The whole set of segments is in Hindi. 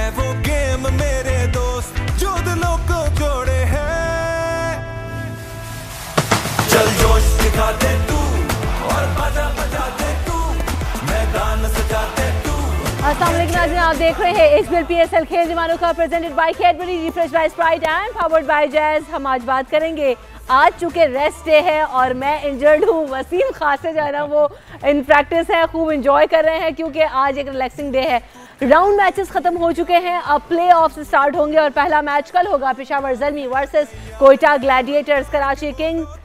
है वो गेम मेरे दोस्त जो दिलों को जोड़े हैं। चल जोश दिखा दे तू और बाजा बजा दे तू, मैदान सजा दे तू। अस्सलाम वालेकुम नाज़रीन, आप देख रहे हैं XBL PSL खेल दीवानों का presented by Cadbury, refresh by Sprite and powered by Jazz. हम आज बात करेंगे, आज चूँकि रेस्ट डे है और मैं इंजर्ड हूँ, वसीम खासे जो है ना वो इन प्रैक्टिस है, खूब इंजॉय कर रहे हैं क्योंकि आज एक रिलैक्सिंग डे है। राउंड मैचेस खत्म हो चुके हैं, अब प्ले ऑफ स्टार्ट होंगे और पहला मैच कल होगा Peshawar Zalmi versus Quetta Gladiators. Karachi Kings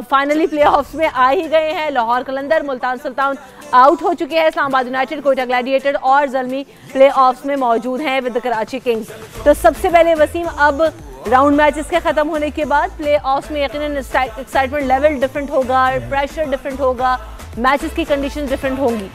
finally play offs में आ ही गए हैं। लाहौर कलंदर, मुल्तान सुल्तान आउट हो चुके हैं। इस्लामाबाद यूनाइटेड, कोयटा ग्लैडिएटर और ज़ल्मी प्ले ऑफ्स में मौजूद हैं विद कराची किंग्स। तो सबसे पहले वसीम, अब राउंड मैचेस के ख़त्म होने के बाद प्ले ऑफ्स में यकीनन एक्साइटमेंट लेवल डिफरेंट होगा, प्रेशर डिफरेंट होगा, मैचेस की कंडीशंस डिफरेंट होंगी।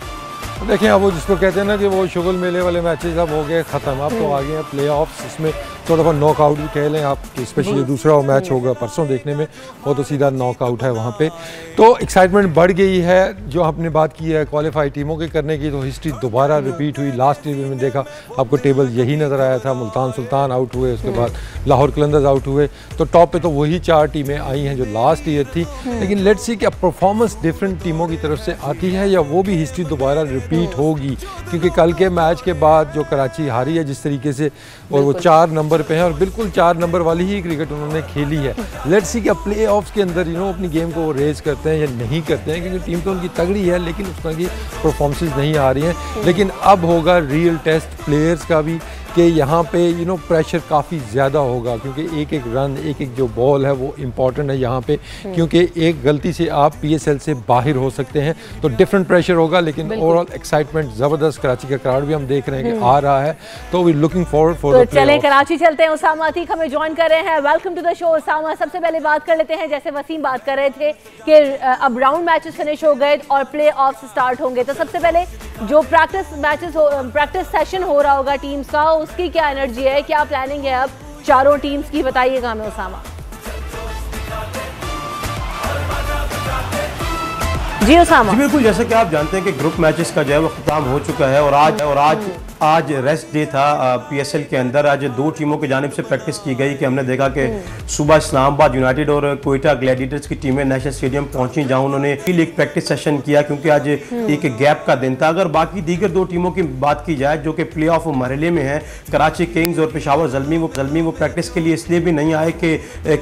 देखिए, अब वो जिसको कहते हैं ना कि वो शुगल मेले वाले मैचेस अब हो गए ख़त्म, अब तो आ गए हैं प्ले ऑफ्स। इसमें थोड़ा बहुत नॉकआउट भी कह लें आप, स्पेशली दूसरा मैच होगा परसों देखने में, वो तो सीधा नॉकआउट है वहाँ पे। तो एक्साइटमेंट बढ़ गई है। जो आपने बात की है क्वालिफाई टीमों के करने की, तो हिस्ट्री दोबारा रिपीट हुई। लास्ट ईयर में देखा आपको टेबल यही नज़र आया था, मुल्तान सुल्तान आउट हुए, उसके बाद लाहौर कलंदर्स आउट हुए, तो टॉप पे तो वही 4 टीमें आई हैं जो लास्ट ईयर थी। लेकिन लेट्स सी क्या परफॉर्मेंस डिफरेंट टीमों की तरफ से आती है या वो भी हिस्ट्री दोबारा रिपीट होगी, क्योंकि कल के मैच के बाद जो कराची हारी है जिस तरीके से, और वो 4 नंबर पे हैं और बिल्कुल 4 नंबर वाली ही क्रिकेट उन्होंने खेली है। लेट्स सी क्या प्ले ऑफ्स के अंदर अपनी गेम को रेज करते हैं या नहीं करते हैं, क्योंकि टीम तो उनकी तगड़ी है लेकिन उस तरह की परफॉर्मेंसेज नहीं आ रही हैं। लेकिन अब होगा रियल टेस्ट प्लेयर्स का भी कि यहाँ पे प्रेशर काफ़ी ज़्यादा होगा, क्योंकि एक एक रन, एक एक जो बॉल है वो इम्पॉर्टेंट है यहाँ पे, क्योंकि एक गलती से आप PSL से बाहर हो सकते हैं। तो डिफरेंट प्रेशर होगा, लेकिन ओवरऑल एक्साइटमेंट ज़बरदस्त। कराची का क्राउड भी हम देख रहे हैं कि आ रहा है, तो we looking forward for the play. चलें कराची चलते हैं। उसामा अतीक हमें ज्वाइन कर रहे हैं, welcome to the show. Usama, सबसे पहले बात कर लेते हैं, जैसे वसीम बात कर रहे थे कि अब राउंड मैचेस फिनिश हो गए और प्ले ऑफ स्टार्ट होंगे, तो सबसे पहले जो प्रैक्टिस सेशन हो रहा होगा टीम्स का, उसकी क्या एनर्जी है, क्या प्लानिंग है अब चारों टीम्स की, बताइएगा हमें उसामा। जी उसामा। जी बिल्कुल, जैसे कि आप जानते हैं कि ग्रुप मैचेस का जो है वो खत्म हो चुका है और आज रेस्ट डे था PSL के अंदर। आज 2 टीमों की जानिब से प्रैक्टिस की गई कि हमने देखा कि सुबह इस्लामाबाद यूनाइटेड और कोयटा ग्लैडिएटर्स की टीमें नेशनल स्टेडियम पहुंची, जहां उन्होंने एक प्रैक्टिस सेशन किया, क्योंकि आज एक गैप का दिन था। अगर बाकी दीगर 2 टीमों की बात की जाए जो कि प्ले ऑफ मरहले में है, कराची किंग्स और पेशावर ज़ल्मी, वो प्रैक्टिस के लिए इसलिए भी नहीं आए कि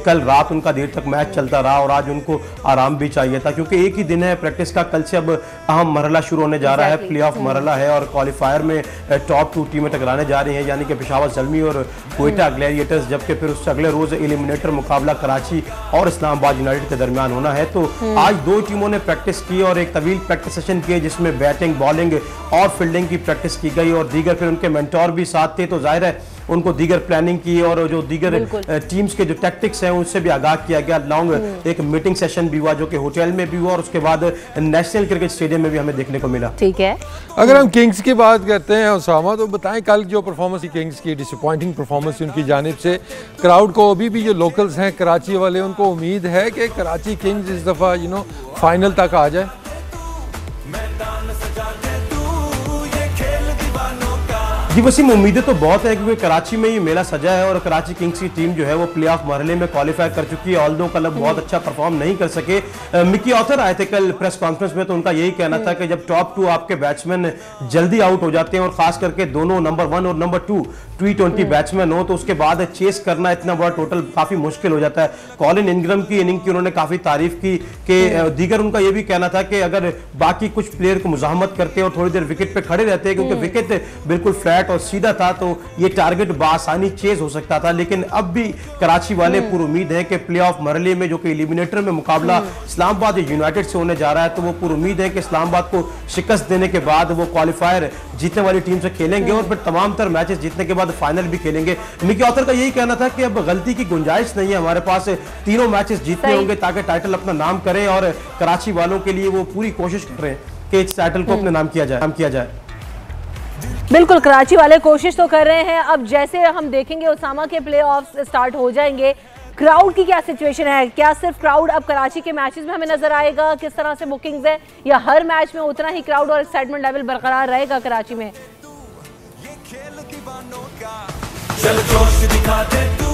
कल रात उनका देर तक मैच चलता रहा और आज उनको आराम भी चाहिए था, क्योंकि एक ही दिन है प्रैक्टिस का। कल से अब अहम मरहला शुरू होने जा रहा है, प्ले ऑफ मरहला है और क्वालिफायर में टॉप 2 टीमें टकराने जा रही हैं, यानी कि पेशावर ज़ल्मी और कोयटा ग्लैडिएटर्स, जबकि फिर उससे अगले रोज एलिमिनेटर मुकाबला कराची और इस्लामाबाद यूनाइटेड के दरमियान होना है। तो आज 2 टीमों ने प्रैक्टिस की और एक तवील प्रैक्टिस सेशन किए, जिसमें बैटिंग, बॉलिंग और फील्डिंग की प्रैक्टिस की गई और दीगर फिर उनके मेंटोर भी साथ थे, तो जाहिर है उनको दीगर प्लानिंग की और जो दीगर टीम्स के जो टैक्टिक्स हैं उनसे भी आगाह किया गया। लॉन्ग एक मीटिंग सेशन भी हुआ जो कि होटल में भी हुआ और उसके बाद नेशनल क्रिकेट स्टेडियम में भी हमें देखने को मिला। ठीक है, अगर हम किंग्स की बात करते हैं उसामा, तो बताएं कल जो परफॉर्मेंस किंग्स की, डिसअपॉइंटिंग परफॉर्मेंस उनकी जानिब से। क्राउड को अभी भी जो लोकल्स हैं कराची वाले, उनको उम्मीद है कि कराची किंग्स इस दफ़ा फाइनल तक आ जाए। जी वसीम, उम्मीदें तो बहुत है क्योंकि कराची में ये मेला सजा है और कराची किंग्स की टीम जो है वो प्ले ऑफ मरहले में क्वालिफाई कर चुकी है। ऑल्दो कल बहुत अच्छा परफॉर्म नहीं कर सके। मिकी ऑथर आए थे कल प्रेस कॉन्फ्रेंस में, तो उनका यही कहना था कि जब टॉप 2 आपके बैट्समैन जल्दी आउट हो जाते हैं और खास करके दोनों नंबर 1 और नंबर 2 T20 बैट्समैन हो, तो उसके बाद चेस करना इतना बड़ा टोटल काफी मुश्किल हो जाता है। कॉलिन इंग्रम की इनिंग की उन्होंने काफी तारीफ की कि दीगर उनका यह भी कहना था कि अगर बाकी कुछ प्लेयर को मुजाहमत करते और थोड़ी देर विकेट पे खड़े रहते, क्योंकि विकेट बिल्कुल फ्लैट और सीधा था, तो ये टारगेट बासानी चेज हो सकता था। लेकिन अब भी कराची वाले पूरी उम्मीद है कि प्ले ऑफ मरहले में जो कि एलिमिनेटर में मुकाबला इस्लामाबाद यूनाइटेड से होने जा रहा है, तो वो पूरी उम्मीद है कि इस्लामाबाद को शिकस्त देने के बाद वो क्वालिफायर जीतने वाली टीम से खेलेंगे और फिर तमाम तर मैचेस जीतने के बाद फाइनल भी खेलेंगे। मिकी ऑथर का यही कहना था कि अब गलती की गुंजाइश नहीं है, हमारे पास तीनों मैचेस जीतने होंगे ताकि टाइटल अपना नाम करें और कराची वालों के लिए वो पूरी कोशिश कर रहे हैं कि इस टाइटल को अपने नाम किया जाए। बिल्कुल, कराची वाले कोशिश तो कर रहे हैं। अब जैसे हम देखेंगे उसामा के प्ले ऑफ स्टार्ट हो जाएंगे, क्राउड की क्या सिचुएशन है? क्या सिर्फ क्राउड अब कराची के मैचेस में हमें नजर आएगा? किस तरह से बुकिंग्स है, या हर मैच में उतना ही क्राउड और एक्साइटमेंट लेवल बरकरार रहेगा कराची में? चल जोश दिखा दे तू।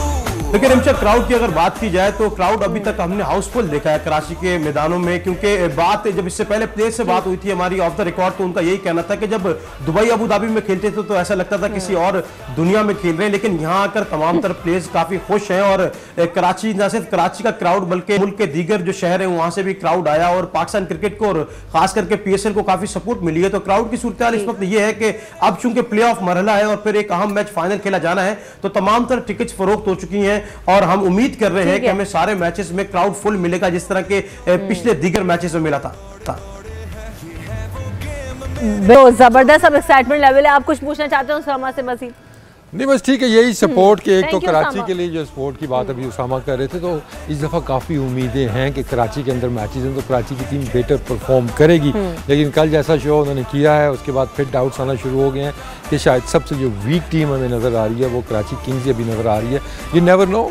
लेकिन इनसे क्राउड की अगर बात की जाए तो क्राउड अभी तक हमने हाउसफुल देखा है कराची के मैदानों में, क्योंकि बात जब इससे पहले प्लेयर से बात हुई थी हमारी ऑफ द रिकॉर्ड, तो उनका यही कहना था कि जब दुबई अबू धाबी में खेलते थे तो ऐसा लगता था किसी और दुनिया में खेल रहे हैं, लेकिन यहाँ आकर तमाम तरह प्लेयर्स काफी खुश हैं। और कराची, न सिर्फ कराची का क्राउड बल्कि मुल्क के दीगर जो शहर है वहां से भी क्राउड आया और पाकिस्तान क्रिकेट को और खास करके PSL को काफी सपोर्ट मिली है। तो क्राउड की सूरत इस वक्त ये है कि अब चूंकि प्ले ऑफ मरहला है और फिर एक अहम मैच फाइनल खेला जाना है, तो तमाम तरह टिकट्स फरोख्त हो चुकी हैं और हम उम्मीद कर रहे हैं कि हमें सारे मैचेस में क्राउड फुल मिलेगा जिस तरह के पिछले दीगर मैचेस में मिला था। जबरदस्त अब एक्साइटमेंट लेवल है। आप कुछ पूछना चाहते हो उसामा से मजीद? नहीं बस ठीक है, यही सपोर्ट के एक तो कराची उसामा के लिए जो सपोर्ट की बात अभी उसामा कर रहे थे, तो इस दफ़ा काफ़ी उम्मीदें हैं कि कराची के अंदर मैचेस हैं तो कराची की टीम बेटर परफॉर्म करेगी। लेकिन कल जैसा शो उन्होंने किया है उसके बाद फिर डाउट्स आना शुरू हो गए हैं कि शायद सबसे जो वीक टीम हमें नज़र आ रही है वो कराची किंग्स ही अभी नज़र आ रही है। यू नेवर नो,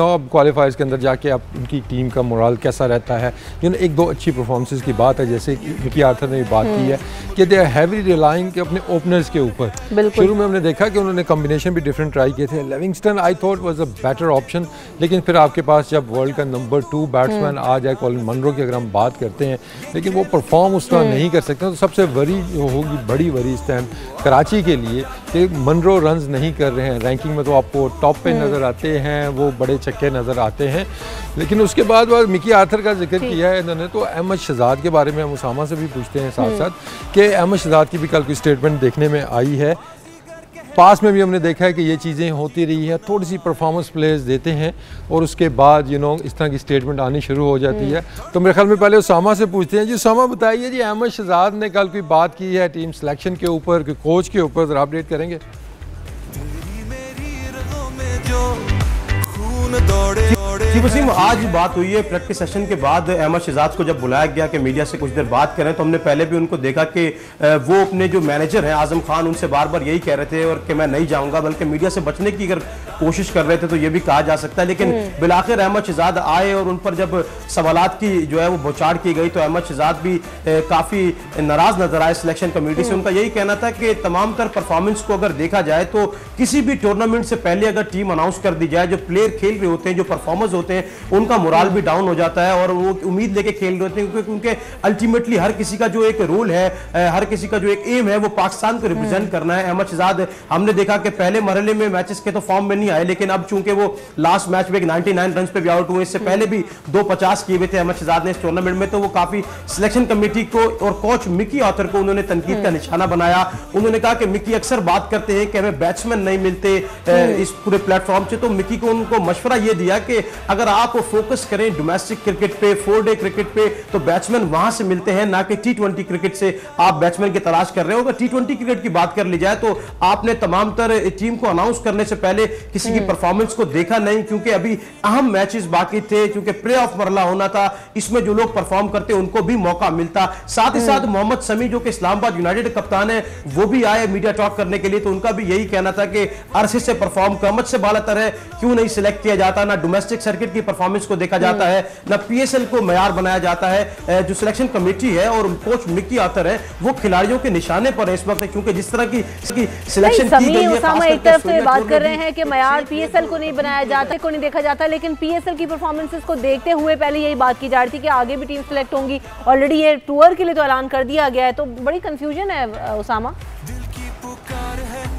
अब क्वालिफायर्स के अंदर जाके अब उनकी टीम का मोरल कैसा रहता है। एक दो अच्छी परफॉर्मेंसेस की बात है, जैसे मिकी आर्थर ने बात की है कि दे आर हैवी रिलाइंग के अपने ओपनर्स के ऊपर। शुरू में हमने देखा कि उन्होंने कॉम्बिनेशन भी डिफरेंट ट्राई किए थे। Livingstone I thought was a better option, लेकिन फिर आपके पास जब वर्ल्ड का नंबर 2 बैट्समैन आ जाए, कॉलिन मनरो की अगर हम बात करते हैं, लेकिन वो परफॉर्म उस तरह नहीं कर सकते। तो सबसे वरी जो होगी, बड़ी वरी इस टाइम कराची के लिए कि मनरो रन्स नहीं कर रहे हैं। रैंकिंग में तो आपको टॉप पे नज़र आते हैं, वो बड़े छक्के नज़र आते हैं, लेकिन उसके बाद मिकी आर्थर का जिक्र किया है इन्होंने। तो अहमद शहजाद के बारे में हम उसामा से भी पूछते हैं साथ साथ कि अहमद शहजाद की भी कल कोई स्टेटमेंट देखने में आई है। पास में भी हमने देखा है कि ये चीज़ें होती रही है, थोड़ी सी परफॉर्मेंस प्लेयर्स देते हैं और उसके बाद इस तरह की स्टेटमेंट आनी शुरू हो जाती है। तो मेरे ख्याल में पहले उसामा से पूछते हैं। जी उसामा बताइए जी, अहमद शहजाद ने कल कोई बात की है टीम सिलेक्शन के ऊपर, कोच के ऊपर, ज़रा अपडेट करेंगे? जी वसीम, आज बात हुई है प्रैक्टिस सेशन के बाद अहमद शहजाद को जब बुलाया गया कि मीडिया से कुछ देर बात करें, तो हमने पहले भी उनको देखा कि वो अपने जो मैनेजर हैं आजम खान उनसे बार बार यही कह रहे थे और कि मैं नहीं जाऊंगा, बल्कि मीडिया से बचने की अगर कोशिश कर रहे थे तो ये भी कहा जा सकता है। लेकिन बिलाखिर अहमद शहजाद आए और उन पर जब सवालात की जो है वो बौछार की गई तो अहमद शहजाद भी काफ़ी नाराज नजर आए सिलेक्शन कमेटी से। उनका यही कहना था कि तमाम तर परफॉर्मेंस को अगर देखा जाए तो किसी भी टूर्नामेंट से पहले अगर टीम अनाउंस कर दी जाए, जो प्लेयर खेल रहे होते हैं, जो परफॉर्मर्स होते हैं, उनका मोराल भी डाउन हो जाता है और वो उम्मीद लेके खेल रहे होते हैं, क्योंकि अल्टीमेटली हर किसी का जो एक रोल है, हर किसी का जो एक एम है वो पाकिस्तान को रिप्रेजेंट करना है। अहमद शहजाद हमने देखा कि पहले मरहले में मैचेस के तो फॉर्म में नहीं आए, लेकिन अब चूंकि वो लास्ट मैच में 99 रन पे भी आउट हुए, इससे पहले भी 250 किए हुए थे अहमद शहजाद ने इस टूर्नामेंट में, तो वो काफी सिलेक्शन कमेटी को और कोच मिकी आर्थर को उन्होंने तनकीद का निशाना बनाया। उन्होंने कहा कि मिकी अक्सर बात करते हैं कि हमें बैट्समैन नहीं मिलते इस पूरे प्लेटफॉर्म से, तो मिकी को उनको मशवरा ये दिया कि अगर आप फोकस करें डोमेस्टिक क्रिकेट पे, 4 डे क्रिकेट पे, तो बैट्समैन वहां से मिलते हैं, ना कि T20 क्रिकेट से आप बैट्समैन की तलाश कर रहे हो। अगर T20 क्रिकेट की बात कर ली जाए तो आपने तमाम तरह टीम को अनाउंस करने से पहले किसी की परफॉर्मेंस को देखा नहीं, क्योंकि अभी अहम मैचेस बाकी थे, क्योंकि प्ले ऑफ मरला होना था, इसमें जो लोग परफॉर्म करते उनको भी मौका मिलता। साथ ही साथ मोहम्मद समी जो कि इस्लामाबाद यूनाइटेड कप्तान है, वो भी आए मीडिया टॉक करने के लिए, तो उनका भी यही कहना था कि अरसे से परफॉर्म कीमत से बालातर है, क्यों नहीं सिलेक्ट किया जाता, ना डोमेस्टिक सर्किट की परफॉर्मेंस को देखा जाता है, ना PSL को मयार बनाया जाता है। जो सिलेक्शन कमेटी है और कोच मिकी आर्थर है वो खिलाड़ियों के निशाने पर है इस वक्त, क्योंकि जिस तरह की सिलेक्शन की गई है। उसामा एक तरफ से बात कर रहे हैं कि मयार PSL को नहीं बनाया जाता, को नहीं देखा जाता, लेकिन PSL की परफॉर्मेंसेस को देखते हुए पहले यही बात की जा रही थी कि आगे भी टीम सिलेक्ट होंगी। ऑलरेडी ये टूर के लिए तो ऐलान कर दिया गया है, तो बड़ी कंफ्यूजन है उसामा।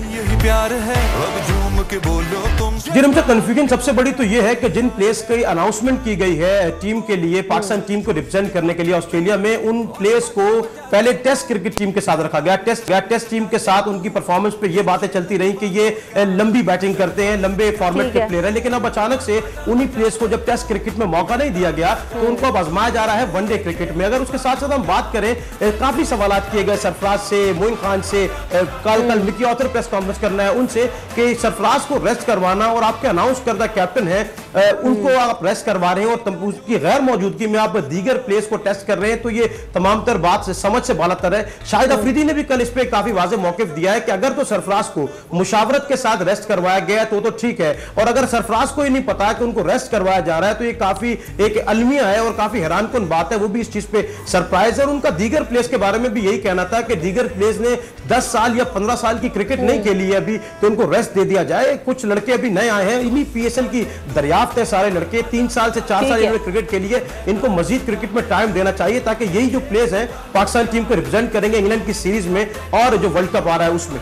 यही प्यार है, अब झूम के बोलो तुम। जिनसे कंफ्यूजन सबसे बड़ी तो ये है कि जिन प्लेयर्स की अनाउंसमेंट की गई है टीम के लिए, पाकिस्तान टीम को रिप्रेजेंट करने के लिए ऑस्ट्रेलिया में, उन प्लेयर्स को पहले टेस्ट क्रिकेट टीम के साथ रखा गया। टेस्ट टीम के साथ उनकी परफॉर्मेंस पे ये बातें चलती रही कि ये लंबी बैटिंग करते हैं, लंबे फॉर्मेट के प्लेयर है, लेकिन अब अचानक से उन्हीं प्लेयर्स को जब टेस्ट क्रिकेट में मौका नहीं दिया गया तो उनको अब आजमाया जा रहा है वनडे क्रिकेट में। अगर उसके साथ साथ हम बात करें, काफी सवाल किए गए सरफराज से, मोइन खान से, कल मिकी आर्थर प्रेस कॉन्फ्रेंस करना है उनसे कि सरफराज को रेस्ट करवाना और आपके अनाउंस करदा कैप्टन है उनको आप रेस्ट करवा रहे हैं और उसकी गैर मौजूदगी में आप दीगर प्लेयर्स को टेस्ट कर रहे हैं, तो ये तमाम तर बात से समझ से बालातर है। शाहिद अफरीदी ने भी कल इस पे काफी वाज़ेह मौक़िफ़ दिया है कि अगर तो सरफराज को मुशावरत के साथ रेस्ट करवाया गया तो ठीक है, और अगर सरफराज को ही नहीं पता कि उनको रेस्ट करवाया जा रहा है तो ये काफी एक अलमिया है और काफी हैरानकुन बात है। वो भी इस चीज पे सरप्राइज है। और उनका दीगर प्लेयर्स के बारे में भी यही कहना था कि दीगर प्लेयर्स ने 10 साल या 15 साल की क्रिकेट नहीं खेली है अभी, तो उनको रेस्ट दे दिया जाए। कुछ लड़के अभी नए आए हैं, इन्हीं पीएसएल की दरियाफ्त है सारे लड़के, 3 साल से 4 साल इन्होंने क्रिकेट खेली है, इनको मजीद क्रिकेट में टाइम देना चाहिए ताकि यही जो प्लेयर्स हैं पाकिस्तान टीम को रिप्रेजेंट करेंगे इंग्लैंड की सीरीज में और जो वर्ल्ड कप आ रहा है उसमें।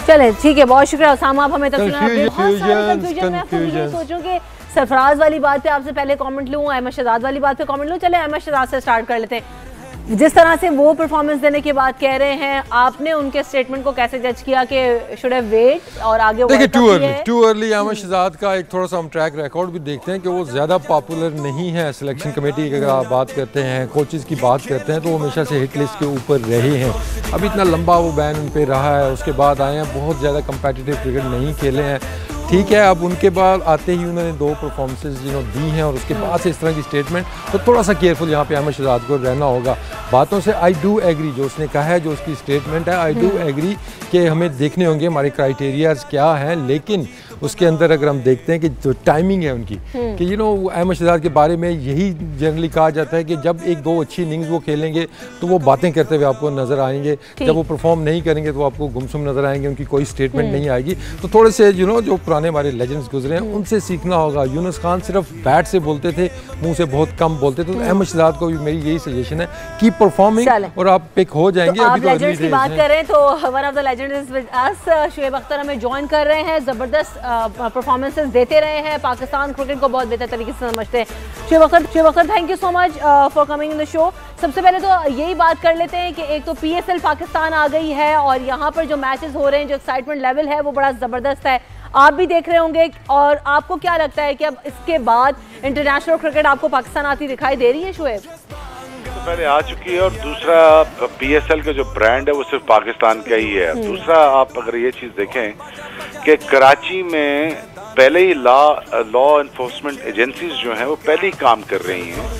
चले ठीक है, बहुत शुक्रिया उसामा, आप हमें तक सोचूं कि सरफराज वाली बात पे आपसे पहले कमेंट लूं, अहमद शहजाद वाली बात पे कमेंट लूं। चले अहमद शहजाद से स्टार्ट कर लेते हैं। जिस तरह से वो परफॉर्मेंस देने की बात कह रहे हैं, आपने उनके स्टेटमेंट को कैसे जज किया कि शुड हैव वेट और आगे? देखिए टू अर्ली अहमद शहजाद का एक थोड़ा सा हम ट्रैक रिकॉर्ड भी देखते हैं कि वो ज़्यादा पॉपुलर नहीं है सिलेक्शन कमेटी की। अगर आप बात करते हैं, कोचेज़ की बात करते हैं, तो वो हमेशा से हिट लिस्ट के ऊपर रहे हैं। अभी इतना लंबा वो बैन उन पर रहा है, उसके बाद आए हैं, बहुत ज़्यादा कम्पिटिटिव क्रिकेट नहीं खेले हैं। ठीक है, अब उनके बाद आते ही उन्होंने 2 परफॉर्मेंसेज दी हैं और उसके बाद से इस तरह की स्टेटमेंट, तो थोड़ा सा केयरफुल यहाँ पे अहमद शहजाद को रहना होगा। बातों से आई डू एग्री, जो उसने कहा है, जो उसकी स्टेटमेंट है, आई डू एग्री कि हमें देखने होंगे हमारे क्राइटेरियाज क्या हैं, लेकिन उसके अंदर अगर हम देखते हैं कि जो टाइमिंग है उनकी, कि अहमद शहजाद के बारे में यही जनरली कहा जाता है कि जब 1-2 अच्छी इनिंग्स वो खेलेंगे तो वो बातें करते हुए आपको नज़र आएंगे, जब वो परफॉर्म नहीं करेंगे तो आपको गुमसुम नज़र आएंगे, उनकी कोई स्टेटमेंट नहीं आएगी। तो थोड़े से जो पुराने हमारे लेजेंड्स गुजरे हैं उनसे सीखना होगा। यूनुस खान सिर्फ बैट से बोलते थे, मुंह से बहुत कम बोलते थे। तो अहमद शहजाद को भी मेरी यही सजेशन है, कीप परफॉर्मिंग और आप पिक हो जाएंगे। तो आप लेजेंड्स की बात करें तो one of the legends is with us, Shoaib Akhtar हमें ज्वाइन कर रहे हैं। जबरदस्त परफॉर्मेंसेस देते रहे हैं, पाकिस्तान क्रिकेट को बहुत बेहतर तरीके से समझते हैं। Shoaib Akhtar thank you so much for coming in the show. सबसे पहले तो यही बात कर लेते हैं कि एक तो पीएसएल पाकिस्तान आ गई है और यहाँ पर जो मैचेस हो रहे हैं, जो एक्साइटमेंट लेवल है वो बड़ा ज़बरदस्त है, आप भी देख रहे होंगे। और आपको क्या लगता है कि अब इसके बाद इंटरनेशनल क्रिकेट आपको पाकिस्तान आती दिखाई दे रही है? शुएब, तो पहले आ चुकी है और दूसरा पीएसएल का जो ब्रांड है वो सिर्फ पाकिस्तान का ही है। दूसरा आप अगर ये चीज़ देखें कि कराची में पहले ही लॉ इन्फोर्समेंट एजेंसीज जो हैं वो पहले ही काम कर रही हैं।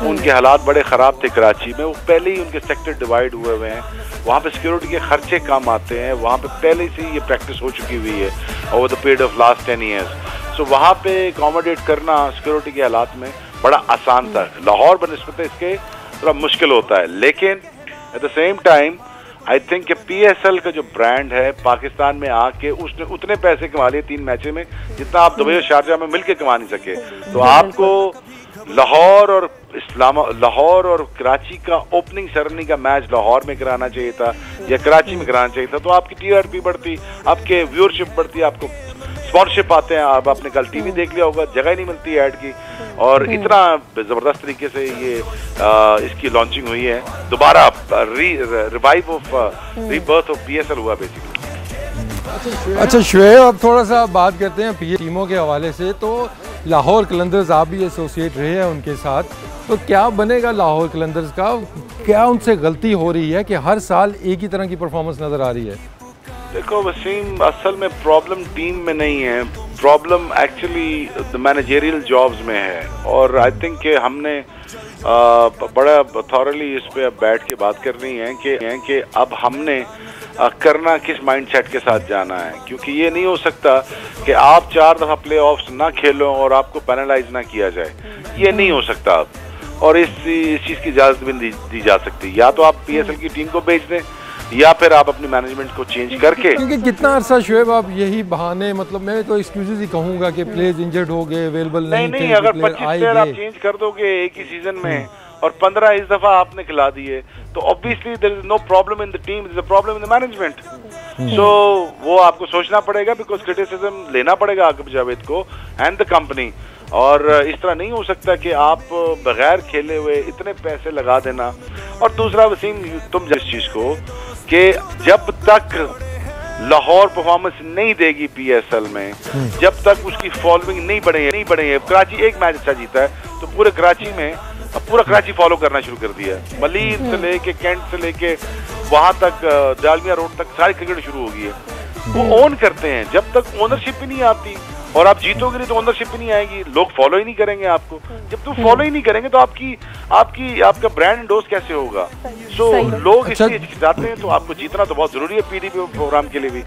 उनके हालात बड़े ख़राब थे कराची में, वो पहले ही उनके सेक्टर डिवाइड हुए हुए हैं, वहाँ पे सिक्योरिटी के खर्चे कम आते हैं, वहाँ पे पहले से ये प्रैक्टिस हो चुकी हुई है over the period of last 10 years. So वहाँ पे अकोमोडेट करना सिक्योरिटी के हालात में बड़ा आसान था। लाहौर बनस्बत इसके थोड़ा मुश्किल होता है, लेकिन at the same time I think कि पीएसएल का जो ब्रांड है पाकिस्तान में आके उसने उतने पैसे कमा लिए 3 मैचों में जितना आप दुबई और शारजाह में मिलके कमा नहीं सके। तो आपको लाहौर और कराची का ओपनिंग सेरेमनी का मैच लाहौर में कराना चाहिए था या कराची में कराना चाहिए था, तो आपकी टीआरपी बढ़ती, आपके व्यूअरशिप बढ़ती, आपको स्पॉन्सरशिप आते हैं। आप आपने कल टीवी देख लिया होगा, जगह ही नहीं मिलती ऐड की, और इतना जबरदस्त तरीके से ये इसकी लॉन्चिंग हुई है। दोबारा revive of rebirth of PSL हुआ बेसिकली। अच्छा शुएब, अब थोड़ा सा बात करते हैं पीएसएल टीमों के हवाले से। तो लाहौर कलंदर्स आप भी एसोसिएट रहे हैं उनके साथ, तो क्या बनेगा लाहौर कलंदर्स का? क्या उनसे गलती हो रही है कि हर साल एक ही तरह की परफॉर्मेंस नजर आ रही है? देखो वसीम, असल में प्रॉब्लम टीम में नहीं है, problem actually the managerial jobs में है। और आई थिंक कि हमने बड़ा थॉरली इस पे बैठ के बात करनी है कि अब हमने करना किस माइंडसेट के साथ जाना है, क्योंकि ये नहीं हो सकता कि आप 4 दफ़ा प्ले ऑफ्स ना खेलो और आपको पैनलाइज ना किया जाए, ये नहीं हो सकता अब। और इस चीज़ की इजाज़त भी नहीं दी जा सकती। या तो आप पीएसएल की टीम को बेच दें या फिर आप अपनी मैनेजमेंट को चेंज करके, क्योंकि कितना अरसा शुएब आप यही बहाने, मतलब मैं तो एक्सक्यूजेस ही कहूंगा कि प्लेयर्स इंजर्ड हो गए, अवेलेबल नहीं, अगर 25 प्लेयर आप चेंज कर दोगे एक ही सीजन में और 15 इस दफा आपने खिला दिए, तो obviously there is no problem in the team, there is a problem in the management. So वो आपको सोचना पड़ेगा, बिकॉज क्रिटिसिज्म लेना पड़ेगा आकिब जावेद को एंड द कंपनी। और इस तरह नहीं हो सकता कि आप बगैर खेले हुए इतने पैसे लगा देना। और दूसरा वसीम, तुम इस चीज को कि जब तक लाहौर परफॉर्मेंस नहीं देगी पीएसएल में, जब तक उसकी फॉलोइंग नहीं बढ़े। कराची एक मैच अच्छा जीता है तो पूरे कराची में पूरा कराची फॉलो करना शुरू कर दिया है, मलीन से लेके कैंट से लेके वहां तक दालमिया रोड तक सारी क्रिकेट शुरू हो गई है। वो ओन करते हैं, जब तक ओनरशिप ही नहीं आती और आप जीतोगे नहीं तो ओनरशिप ही नहीं आएगी, लोग फॉलो ही नहीं करेंगे आपको। जब तुम फॉलो ही नहीं करेंगे तो आपका ब्रांड एंडोर्स कैसे होगा? सो लोग इसलिए जाते हैं, तो आपको जीतना तो बहुत जरूरी है पीडीपी प्रोग्राम के लिए भी।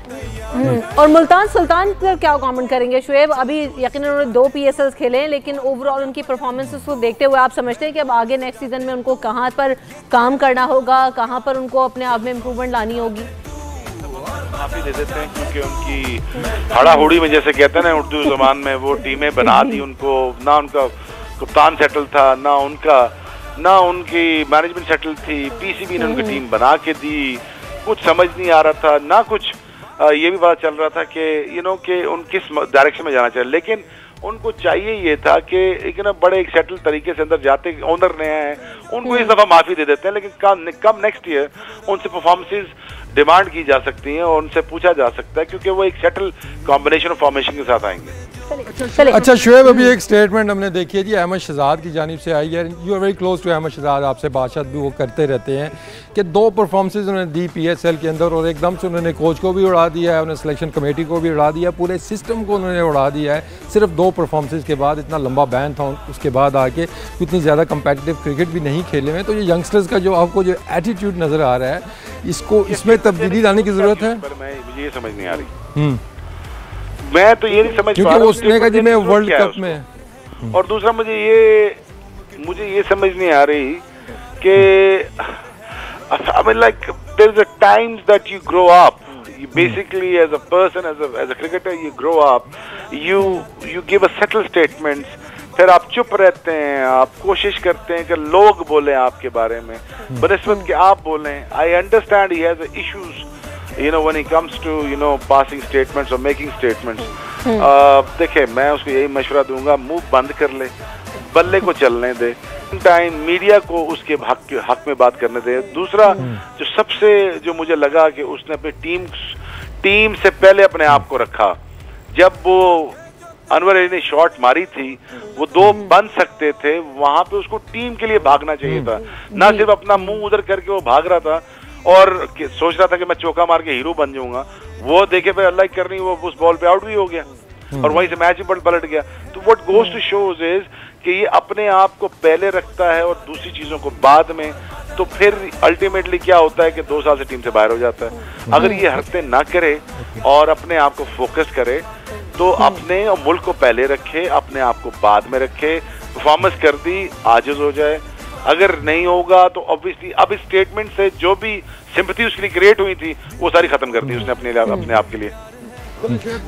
और मुल्तान सुल्तान पर क्या कमेंट करेंगे शुएब? अभी यकीनन उन्होंने 2 PSLs खेले हैं, लेकिन ओवरऑल उनकी परफॉर्मेंसेस को देखते हुए आप समझते हैं कि अब आगे नेक्स्ट सीजन में उनको कहाँ पर काम करना होगा, कहाँ पर उनको अपने आप में इम्प्रूवमेंट लानी होगी? माफी दे देते हैं क्योंकि उनकी हड़ाहुड़ी में, जैसे कहते हैं ना उर्दू जबान में, वो टीमें बना दी उनको, ना उनका कप्तान सेटल था, ना उनकी मैनेजमेंट सेटल थी, पीसीबी ने उनकी टीम बना के दी, कुछ समझ नहीं आ रहा था, ना कुछ ये भी पता चल रहा था कि कि उन किस डायरेक्शन में जाना चाहिए। लेकिन उनको चाहिए ये था कि एक ना बड़े एक सेटल तरीके से अंदर जाते, ओनर नया है, उनको इस दफा माफी दे देते हैं, लेकिन कम नेक्स्ट ईयर उनसे परफॉर्मेंसेस डिमांड की जा सकती हैं और उनसे पूछा जा सकता है, क्योंकि वो एक सेटल कॉम्बिनेशन ऑफ फॉर्मेशन के साथ आएंगे। अच्छा शुएब, अभी एक स्टेटमेंट हमने देखी है जी अहमद शहजाद की जानिब से आई है। You are very close to Ahmed Shehzad, आपसे बातचीत भी वो करते रहते हैं कि 2 परफॉर्मेंसेज उन्होंने दी PSL के अंदर और एकदम से उन्होंने कोच को भी उड़ा दिया है, उन्होंने सिलेक्शन कमेटी को भी उड़ा दिया, पूरे सिस्टम को उन्होंने उड़ा दिया है। सिर्फ 2 परफॉर्मेंसेज के बाद, इतना लंबा बैन था उसके बाद आके इतनी ज़्यादा कम्पिटिटिव क्रिकेट भी नहीं खेले हुए। तो ये यंगस्टर्स का जो आपको जो एटीट्यूड नज़र आ रहा है, इसमें तब्दीली लाने की ज़रूरत है। मुझे ये समझ नहीं आ रही, मैं तो ये नहीं समझ पा रहा उसने कहा जी मैं वर्ल्ड कप में, और दूसरा मुझे ये समझ नहीं आ रही कि I mean like there is a times that you grow up, you basically as a person, as a cricketer you grow up, you give a settled statements, फिर आप चुप रहते हैं, आप कोशिश करते हैं कि लोग बोलें आपके बारे में बनिस्बत के आप बोलें। I understand he has issues when he comes to passing statements or making statements। देखिए मैं उसको यही मशवरा दूंगा, मुंह बंद कर ले, बल्ले को चलने दे, टाइम मीडिया को उसके हक में बात करने दे। दूसरा जो मुझे लगा कि उसने अपनी टीम से पहले अपने आप को रखा। जब वो अनवर अली ने शॉट मारी थी, वो 2 बन सकते थे, वहां पे उसको टीम के लिए भागना चाहिए था, ना सिर्फ अपना मुंह उधर करके वो भाग रहा था और सोच रहा था कि मैं चौका मार के हीरो बन जाऊंगा। वो देखे पे अल्लाह कर रही, वो उस बॉल पे आउट भी हो गया और वहीं से मैच भी पलट गया। तो what goes to shows is कि ये अपने आप को पहले रखता है और दूसरी चीजों को बाद में, तो फिर अल्टीमेटली क्या होता है कि 2 साल से टीम से बाहर हो जाता है। अगर ये हरकतें ना करे और अपने आप को फोकस करे, तो अपने और मुल्क को पहले रखे, अपने आप को बाद में रखे, परफॉर्मेंस कर दी आजिज हो जाए। अगर नहीं होगा तो ऑब्वियसली अब इस स्टेटमेंट से जो भी सिंपैथी उसके लिए क्रिएट हुई थी वो सारी खत्म कर दी उसने अपने आप के लिए।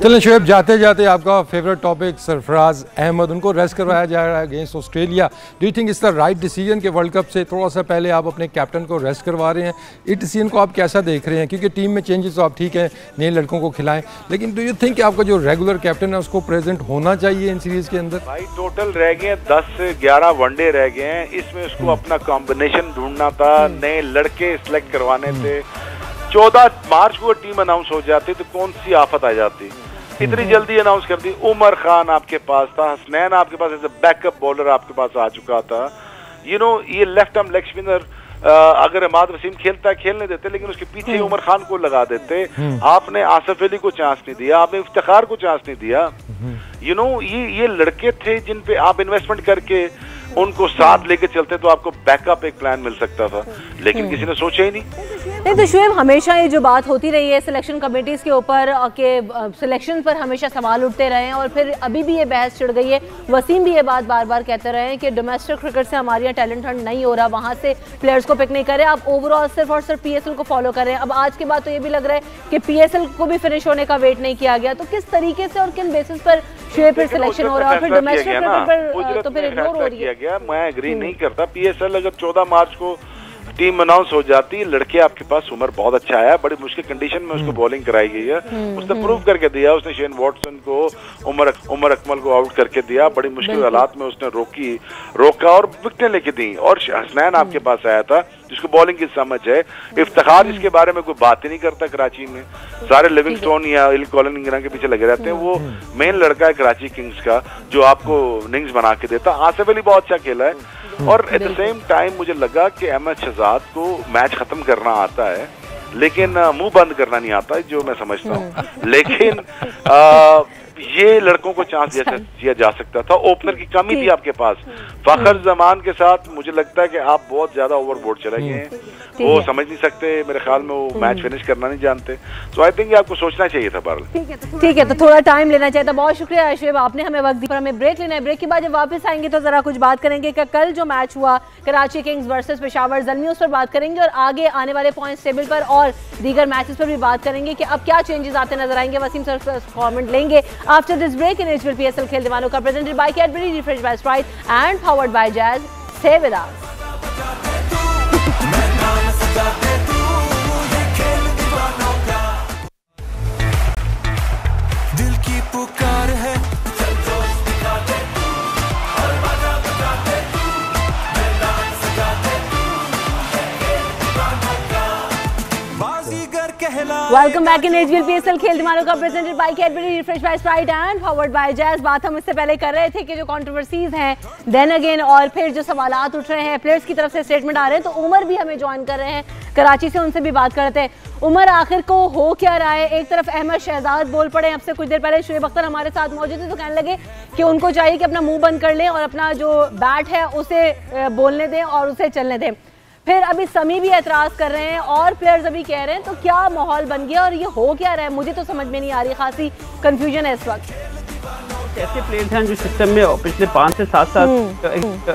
चलें शुएब, जाते जाते आपका फेवरेट टॉपिक सरफराज अहमद, उनको रेस्ट करवाया जा रहा है against Australia. Do you think it's the right decision कि वर्ल्ड कप से थोड़ा सा पहले आप अपने कैप्टन को रेस्ट करवा रहे हैं? इस डिसीजन को आप कैसा देख रहे हैं? क्योंकि टीम में चेंजेस तो आप ठीक है, नए लड़कों को खिलाएं, लेकिन डू यू थिंक कि आपका जो रेगुलर कैप्टन है उसको प्रेजेंट होना चाहिए इन सीरीज के अंदर? भाई टोटल रह गए 10 से 11 वनडे रह गए हैं, इसमें उसको अपना कॉम्बिनेशन ढूंढना था, नए लड़के सिलेक्ट करवाने थे। 14 मार्च को टीम अनाउंस हो जाती तो कौन सी आफत आ जाती, इतनी जल्दी अनाउंस कर दी। उमर खान आपके पास था, हसनैन आपके पास एज अ बैकअप बॉलर आपके पास आ चुका था। ये लेफ्ट आर्म लेग स्पिनर अगर इमाद वसीम खेलता खेलने देते, लेकिन उसके पीछे उमर खान को लगा देते। आपने आसिफ अली को चांस नहीं दिया, आपने इफ्तिखार को चांस नहीं दिया। ये लड़के थे जिन पे आप इन्वेस्टमेंट करके उनको साथ लेके चलते तो आपको बैकअप एक प्लान मिल सकता था, लेकिन किसी ने सोचा ही नहीं। तो शुएब, हमेशा ये जो बात होती रही है सिलेक्शन कमेटीज के ऊपर के सिलेक्शन पर हमेशा सवाल उठते रहे हैं और फिर अभी भी ये बहस छिड़ गई है। वसीम भी ये बात बार बार कहते रहे हैं कि डोमेस्टिक क्रिकेट से हमारे यहाँ टैलेंट हंट नहीं हो रहा, वहाँ से प्लेयर्स को पिक नहीं करें, आप ओवरऑल सिर्फ और सिर्फ PSL को फॉलो करें। अब आज के बाद तो ये भी लग रहा है कि PSL को भी फिनिश होने का वेट नहीं किया गया। तो किस तरीके से और किन बेसिस पर शुएब फिर सिलेक्शन हो रहा है और फिर डोमेस्टिक क्रिकेट पर तो फिर इग्नोर हो रही है? मैं एग्री नहीं करता। PSL अगर 14 मार्च को टीम अनाउंस हो जाती, लड़के आपके पास, उमर बहुत अच्छा आया, बड़ी मुश्किल कंडीशन में उसको बॉलिंग कराई गई है, उसने प्रूव करके दिया। उसने शेन वॉटसन को, उमर अकमल को आउट करके दिया, बड़ी मुश्किल हालात में उसने रोका और विकेटें लेके दी। और हसनैन आपके पास आया था जिसको बॉलिंग की समझ है। इफ्तिखार जिसके बारे में कोई बात ही नहीं करता कराची में, सारे लिविंगस्टोन या इल कॉलन इंग्रा के पीछे लगे रहते हैं। वो मेन लड़का है कराची किंग्स का जो आपको इनिंग्स बना के देता। आसिफ अली बहुत अच्छा खेला है और एट द सेम टाइम मुझे लगा कि अहमद शहजाद को मैच खत्म करना आता है, लेकिन मुंह बंद करना नहीं आता, जो मैं समझता हूँ। लेकिन ये लड़कों को चांस दिया जा सकता था। ओपनर की कमी थी आपके पास। फखर जमान के साथ मुझे लगता है कि आप बहुत ज्यादा ओवरबोर्ड चले गए हैं। वो समझ नहीं सकते, मेरे ख्याल में वो मैच फिनिश करना नहीं जानते। सो आई थिंक आपको सोचना चाहिए था बार। ठीक है, तो थोड़ा टाइम लेना चाहिए था। बहुत शुक्रिया शुएब, आपने हमें वक्त दिया। हमें ब्रेक लेना है। ब्रेक के बाद जब वापस आएंगे तो जरा कुछ बात करेंगे कि कल जो मैच हुआ कराची किंग्स वर्सेस पेशावर ज़ल्मी, उस पर बात करेंगे और आगे आने वाले पॉइंट्स टेबल पर और दीगर मैचेस पर भी बात करेंगे कि अब क्या चेंजेस आते नजर आएंगे। वसीम सर कमेंट लेंगे after this break in HBL PSL खेल दीवानों का, presented by Cadbury, refreshed by Sprite and powered by Jazz. Stay with us. दिल की पुकार है, चल जोश दिखा दे तू, और बाजा बजा दे तू, मैदान सजा दे तू, ये खेल दीवानों का बाजीगर कहला। Welcome back in HBL PSL खेल दीवानों का, presented by Cadbury, refreshed by Sprite and powered by Jazz. बात हम इससे पहले कर रहे थे कि जो कंट्रोवर्सीज हैं देन अगेन और फिर जो सवालात उठ रहे हैं, प्लेयर्स की तरफ से स्टेटमेंट आ रहे हैं, तो उमर भी हमें ज्वाइन कर रहे हैं कराची से, उनसे भी बात करते हैं। उमर, आखिर को हो क्या रहा है? एक तरफ अहमद शहजाद बोल पड़े, अब से कुछ देर पहले शुएब अख्तर हमारे साथ मौजूद थे तो कहने लगे कि उनको चाहिए कि अपना मुंह बंद कर लें और अपना जो बैट है उसे बोलने दें और उसे चलने दें। फिर अभी समी भी एतराज़ कर रहे हैं और प्लेयर्स अभी कह रहे हैं, तो क्या माहौल बन गया और ये हो क्या रहा है? मुझे तो समझ में नहीं आ रही, खासी कंफ्यूजन है इस वक्त। ऐसे प्लेयर्स हैं जो सिस्टम में पिछले 5 से 7 साल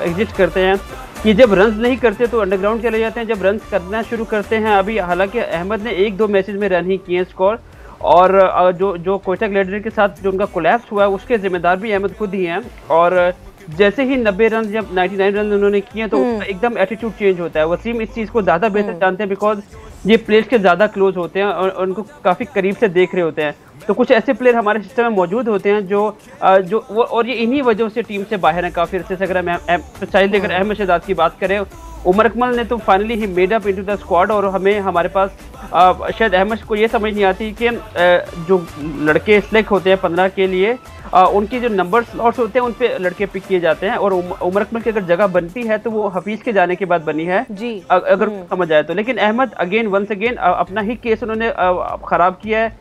एग्जिस्ट करते हैं कि जब रन्स नहीं करते तो अंडरग्राउंड चले जाते हैं, जब रन्स करना शुरू करते हैं। अभी हालांकि अहमद ने 1-2 मैचेस में रन ही किए स्कोर, और जो कोयटा ग्लैडिएटर के साथ जो उनका कोलैप्स हुआ है उसके जिम्मेदार भी अहमद खुद ही हैं। और जैसे ही 90 रन जब 99 रन उन्होंने किए तो एकदम एटीट्यूड चेंज होता है। वसीम इस चीज़ को ज़्यादा बेहतर जानते हैं बिकॉज ये प्लेयर्स के ज़्यादा क्लोज होते हैं और उनको काफ़ी करीब से देख रहे होते हैं। तो कुछ ऐसे प्लेयर हमारे सिस्टम में मौजूद होते हैं जो वो और ये इन्हीं वजहों से टीम से बाहर हैं काफ़ी अर्से से। अगर अगर अहमद शहजाद की बात करें, उमर अकमल ने तो finally he made up into the squad, और हमें हमारे पास शायद अहमद को ये समझ नहीं आती कि जो लड़के सिलेक्ट होते हैं 15 के लिए उनके जो नंबर स्लॉट्स होते हैं उन पे लड़के पिक किए जाते हैं, और उमर अकमल की अगर जगह बनती है तो वो हफीज के जाने के बाद बनी है जी, अगर समझ आए तो। लेकिन अहमद वंस अगेन अपना ही केस उन्होंने खराब किया है।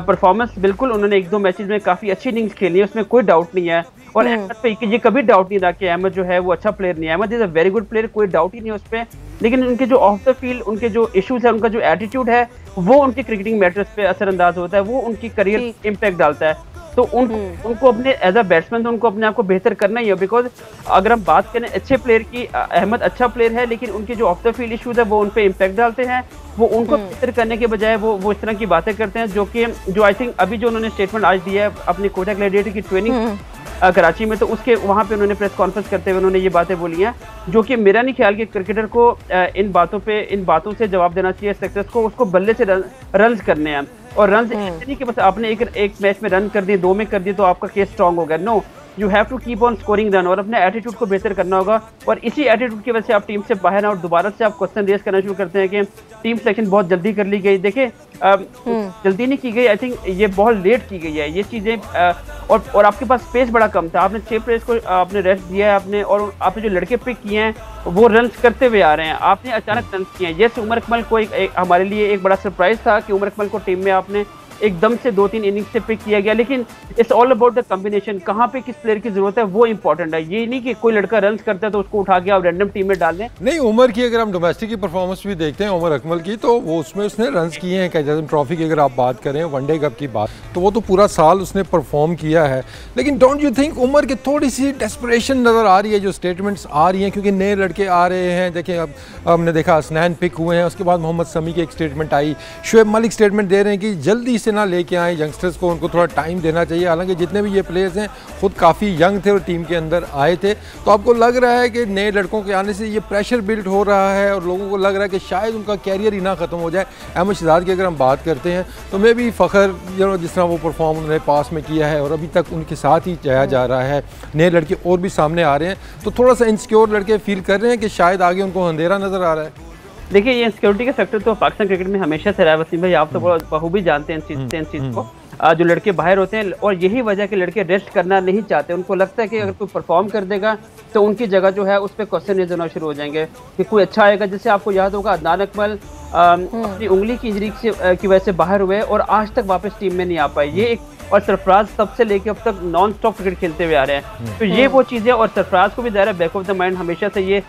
परफॉर्मेंस बिल्कुल उन्होंने 1-2 मैचेस में काफ़ी अच्छी इनिंग्स खेली है, उसमें कोई डाउट नहीं है। और अहमद पे ये कभी डाउट नहीं था कि अहमद जो है वो अच्छा प्लेयर नहीं है। Ahmed is a very good player, कोई डाउट ही नहीं है उस पर। लेकिन उनके जो ऑफ द फील्ड उनके जो इश्यूज है, उनका जो एटीट्यूड है, वो उनके क्रिकेटिंग मैटर्स पे असरअंदाज होता है, वो उनकी करियर इम्पैक्ट डालता है। तो उनको अपने एज अ बैट्समैन तो उनको अपने आप को बेहतर करना ही है। बिकॉज अगर हम बात करें अच्छे प्लेयर की, अहमद अच्छा प्लेयर है, लेकिन उनके जो ऑफ द फील्ड इश्यूज है वो उन पे इम्पैक्ट डालते हैं। वो उनको बेहतर करने के बजाय वो इस तरह की बातें करते हैं जो आई थिंक अभी जो उन्होंने स्टेटमेंट आज दिया है अपनी कोयटा ग्लैडिएटर की ट्रेनिंग कराची में, तो उसके वहाँ पे उन्होंने प्रेस कॉन्फ्रेंस करते हुए उन्होंने ये बातें बोली हैं, जो कि मेरा नहीं ख्याल कि क्रिकेटर को इन बातों से जवाब देना चाहिए। सक्सेस को उसको बल्ले से रन्स करने हैं, और रन्स ऐसे नहीं कि बस आपने एक मैच में रन कर दिए, 2 में कर दिए तो आपका केस स्ट्रॉन्ग हो गया। No, you have to keep on scoring run, और अपने एटीट्यूड को बेहतर करना होगा। और इसी एटीट्यूड की वजह से आप टीम से बाहर हैं और दोबारा से आप क्वेश्चन रेज करना शुरू करते हैं कि टीम सिलेक्शन बहुत जल्दी कर ली गई। देखिए जल्दी नहीं की गई, आई थिंक ये बहुत लेट की गई है ये चीज़ें। और आपके पास स्पेस बड़ा कम था, आपने 6 प्लेयर्स को आपने रेस्ट दिया है आपने, और आपने जो लड़के पिक किए हैं वो रन्स करते हुए आ रहे हैं, आपने अचानक रन्स किए हैं। जैसे उमर अकमल को हमारे लिए एक बड़ा सरप्राइज था कि उमर अकमल को टीम में आपने एकदम से 2-3 इनिंग्स से पिक किया गया, लेकिन it's all about the combination, कहाँ पे किस प्लेयर की जरूरत है वो इंपॉर्टेंट है। ये नहीं कि कोई लड़का रन्स करता है तो उसको उठा के आप रैंडम टीम में डाल दें। नहीं, उमर की अगर हम डोमेस्टिक की परफॉर्मेंस भी देखते हैं उमर अकमल की, तो वो उसमें उसने रन्स किए हैं। जैसे ट्रॉफी की अगर आप बात करें, वनडे कप की बात, तो वो तो पूरा साल उसने परफॉर्म किया है। लेकिन डोंट यू थिंक उमर की थोड़ी सी डेस्परेशन नज़र आ रही है जो स्टेटमेंट्स आ रही हैं, क्योंकि नए लड़के आ रहे हैं। देखिए अब हमने देखा असनैन पिक हुए हैं, उसके बाद मोहम्मद समी की एक स्टेटमेंट आई, शुएब मलिक स्टेटमेंट दे रहे हैं कि जल्दी से ना लेके आए यंगस्टर्स को, उनको थोड़ा टाइम देना चाहिए। हालांकि जितने भी ये प्लेयर्स हैं खुद काफ़ी यंग थे और टीम के अंदर आए थे, तो आपको लग रहा है कि नए लड़कों के आने से ये प्रेशर बिल्ड हो रहा है और लोगों को लग रहा है कि शायद उनका कैरियर ही ना ख़त्म हो जाए। अहमद शहजाद की अगर हम बात करते हैं तो मैं भी फ़खर जिस तरह वो परफॉर्म उन्होंने पास में किया है और अभी तक उनके साथ ही जाया जा रहा है, नए लड़के और भी सामने आ रहे हैं, तो थोड़ा सा इनसिक्योर लड़के फील कर रहे हैं कि शायद आगे उनको अंधेरा नज़र आ रहा है। देखिए ये सिक्योरिटी का फैक्टर तो पाकिस्तान क्रिकेट में हमेशा से रहा है वसीम भाई, आप तो बखूबी जानते हैं इन चीज़ को। जो लड़के बाहर होते हैं, और यही वजह कि लड़के रेस्ट करना नहीं चाहते, उनको लगता है कि अगर कोई परफॉर्म कर देगा तो उनकी जगह जो है उस पर क्वेश्चन रेज होना शुरू हो जाएंगे कि कोई अच्छा आएगा। जैसे आपको याद होगा अदनान अकमल अपनी उंगली की इंजरी की वजह से बाहर हुए और आज तक वापस टीम में नहीं आ पाए। ये और सरफराज तब से लेके अब तक नॉन स्टॉप क्रिकेट खेलते हुए आ रहे हैं। तो ये वो चीज़ें, और सरफराज को भी ज़ाहिर बैक ऑफ द माइंड हमेशा से ये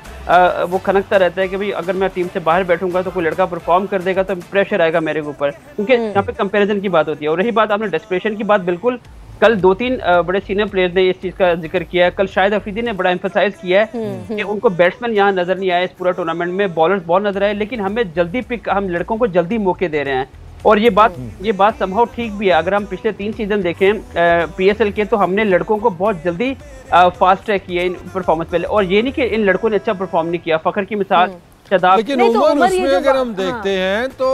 वो खनकता रहता है कि भाई अगर मैं टीम से बाहर बैठूंगा तो कोई लड़का परफॉर्म कर देगा तो प्रेशर आएगा मेरे ऊपर, क्योंकि यहाँ पे कंपैरिजन की बात होती है। और रही बात आपने डेस्परेशन की बात, बिल्कुल कल 2-3 बड़े सीनियर प्लेयर्स ने इस चीज का जिक्र किया है। कल शाहिद अफरीदी ने बड़ा एम्फसाइज किया है कि उनको बैट्समैन यहाँ नजर नहीं आए इस पूरा टूर्नामेंट में, बॉलर्स बहुत नजर आए, लेकिन हमें जल्दी पिक, हम लड़कों को जल्दी मौके दे रहे हैं। और ये बात समहाउ ठीक भी है। अगर हम पिछले 3 सीजन देखें PSL के, तो हमने लड़कों को बहुत जल्दी फास्ट ट्रैक किया इन परफॉर्मेंस पहले। और ये नहीं कि इन लड़कों ने अच्छा परफॉर्म नहीं किया, फखर की मिसाल, लेकिन उमर उसमें अगर हम देखते हैं तो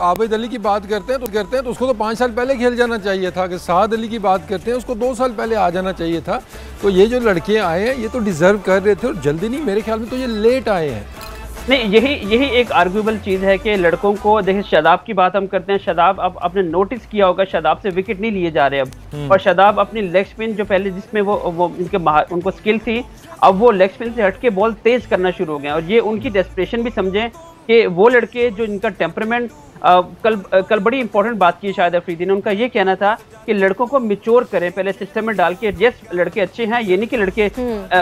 आबिद अली की बात करते हैं तो उसको तो 5 साल पहले खेल जाना चाहिए था। कि साद अली की बात करते हैं उसको 2 साल पहले आ जाना चाहिए था। तो ये जो लड़के आए हैं ये तो डिजर्व कर रहे थे, और जल्दी नहीं, मेरे ख्याल में तो ये लेट आए हैं। नहीं, यही एक आर्ग्यूबल चीज़ है कि लड़कों को, देखिए शादाब की बात हम करते हैं, शादाब अब आपने नोटिस किया होगा शादाब से विकेट नहीं लिए जा रहे अब। और शादाब अपनी लेग स्पिन जो पहले जिसमें वो उनको स्किल थी, अब वो लेग स्पिन से हट के बॉल तेज करना शुरू हो गए। और ये उनकी डेस्परेशन भी समझें कि वो लड़के जो इनका टेम्परामेंट, कल बड़ी इंपॉर्टेंट बात की शाहिद अफरीदी ने, उनका ये कहना था कि लड़कों को मिच्योर करें पहले सिस्टम में डाल के। यस, लड़के अच्छे हैं, ये नहीं कि लड़के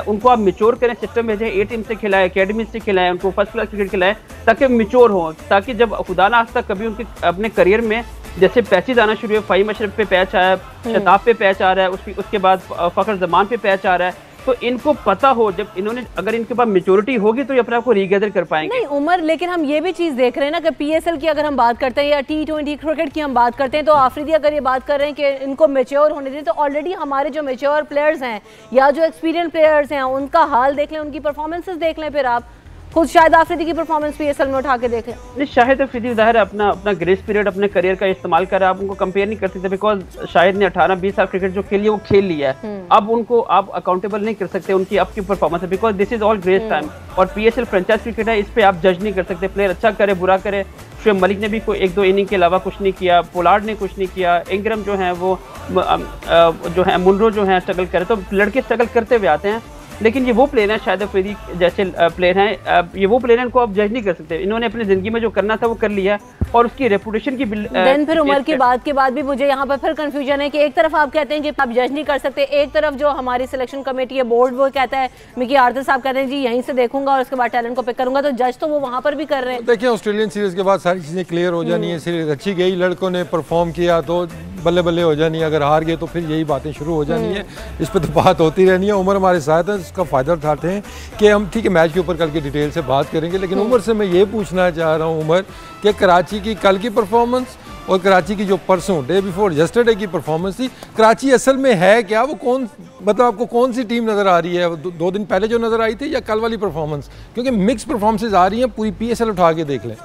उनको आप मिच्योर करें, सिस्टम में A टीम से खिलाएं, अकेडमी से खिलाएं, उनको फर्स्ट क्लास क्रिकेट खिलाएं, ताकि मिच्योर हो, ताकि जब खुदा ना खास्ता कभी उनके अपने करियर में जैसे पैचेज आना शुरू हुए, फ़हीम अशरफ पे पैच आया, शताब पे पैच आ रहा है, उसके बाद फ़खर जमान पे पैच आ रहा है, तो इनको पता हो, जब इन्होंने, अगर इनके पास मेच्योरिटी होगी तो ये अपने आप को रीगैदर कर पाएंगे। नहीं उमर, लेकिन हम ये भी चीज़ देख रहे हैं ना कि PSL की अगर हम बात करते हैं या T20 क्रिकेट की हम बात करते हैं, तो आफरीदी अगर ये बात कर रहे हैं कि इनको मेच्योर होने दें, तो ऑलरेडी हमारे जो मेच्योर प्लेयर्स हैं या जो एक्सपीरियंस प्लेयर्स हैं उनका हाल देख लें, उनकी परफॉर्मेंसेस देख लें, फिर आप खुद शाहिद अफरीदी की परफॉर्मेंस PSL में उठा के देखें। नहीं, शाहिद अफरीदी ज़ाहिर है अपना ग्रेस पीरियड अपने करियर का इस्तेमाल कर रहा है, आप उनको कंपेयर नहीं कर सकते, बिकॉज शाहिद ने 18-20 साल क्रिकेट जो खेली है वो खेल लिया है। अब उनको आप अकाउंटेबल नहीं कर सकते उनकी अब की परफॉर्मेंस है, because this is all grace time. और PSL फ्रेंचाइज क्रिकेट है, इस पर आप जज नहीं कर सकते, प्लेयर अच्छा करे बुरा करे। शुएब मलिक ने भी कोई 1-2 इनिंग के अलावा कुछ नहीं किया, पोलार्ड ने कुछ नहीं किया, इंग्रम जो है वो जो है मुनरो जो है स्ट्रगल करे, तो लड़के स्ट्रगल करते हुए आते हैं। लेकिन ये वो प्लेयर हैं, शाहिद अफरीदी जैसे प्लेयर हैं, ये वो प्लेयर हैं, इनको आप जज नहीं कर सकते। इन्होंने अपनी ज़िंदगी में जो करना था वो कर लिया, और उसकी रेपुटेशन की देन फिर उमर की बात के बाद भी मुझे यहाँ पर फिर कंफ्यूजन है कि एक तरफ आप कहते हैं कि आप जज नहीं कर सकते, एक तरफ जो हमारी सिलेक्शन कमेटी है, बोर्ड, वो कहता है, मिकी आर्थर साहब कहते हैं जी यहीं से देखूंगा और उसके बाद टैलेंट को पिक करूंगा, तो जज तो वो वहाँ पर भी कर रहे हैं। देखिए, ऑस्ट्रेलियन सीरीज के बाद सारी चीज़ें क्लियर हो जानी है, सीरीज अच्छी गई, लड़कों ने परफॉर्म किया तो बल्ले बल्ले हो जानी है, अगर हार गए तो फिर यही बातें शुरू हो जानी है, इस पर तो बात होती रहनी है। उमर हमारे साथ है, इसका फ़ायदा उठाते हैं कि हम ठीक है मैच के ऊपर कल की डिटेल से बात करेंगे, लेकिन उमर से मैं ये पूछना चाह रहा हूँ उमर कि कराची की कल की परफॉर्मेंस और कराची की जो परसों डे बिफोर यस्टरडे की परफॉर्मेंस थी, कराची असल में है क्या, वो कौन, मतलब आपको कौन सी टीम नज़र आ रही है, 2 दिन पहले जो नज़र आई थी या कल वाली परफॉर्मेंस? क्योंकि मिक्स परफॉर्मेंसेज आ रही हैं, पूरी PSL उठा के देख लें।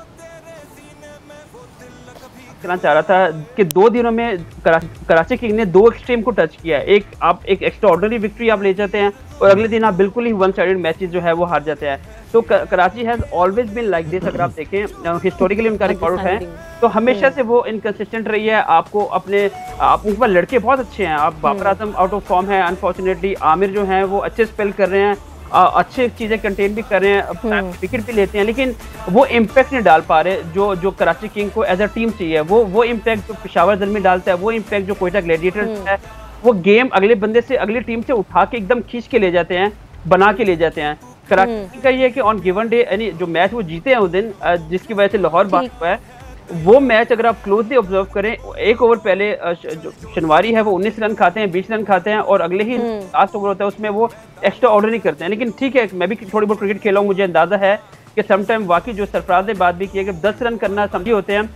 कहना चाह रहा था कि 2 दिनों में कराची किंग ने 2 एक्सट्रीम को टच किया है। आप एक एक्स्ट्राऑर्डिनरी विक्ट्री आप ले जाते हैं और अगले दिन आप बिल्कुल ही वन साइडेड मैचेस जो है वो हार जाते हैं। तो Karachi has always been like this. अगर आप देखें हिस्टोरिकली उनका रिकॉर्ड है तो हमेशा से वो इनकंसिस्टेंट रही है। आपको उनके पास लड़के बहुत अच्छे हैं। आप Babar Azam out of form है अनफॉर्चुनेटली, आमिर जो है वो अच्छे स्पेल कर रहे हैं, अच्छे चीज़ें कंटेन भी कर रहे हैं, विकेट भी लेते हैं, लेकिन वो इम्पैक्ट नहीं डाल पा रहे जो कराची किंग को एज अ टीम चाहिए। वो इम्पैक्ट जो पेशावर ज़ल्मी डालता है, वो इम्पैक्ट जो कोयटा ग्लैडिएटर्स है, वो गेम अगले बंदे से अगली टीम से उठा के एकदम खींच के ले जाते हैं, बना के ले जाते हैं। कराची का ये है कि ऑन गिवन डे यानी जो मैच वो जीते हैं उस दिन, जिसकी वजह से लाहौर बात हुआ है, वो मैच अगर आप क्लोजली ऑब्जर्व करें, 1 ओवर पहले जो शनवारी है वो 19 रन खाते हैं, 20 रन खाते हैं, और अगले ही लास्ट ओवर होता है उसमें वो एक्स्ट्रा ऑर्डिनरी करते हैं। लेकिन ठीक है, मैं भी थोड़ी बहुत क्रिकेट खेला हूँ, मुझे अंदाजा है कि समटाइम वाकई जो सरफराज ने बात भी की है कि 10 रन करना समझी होते हैं,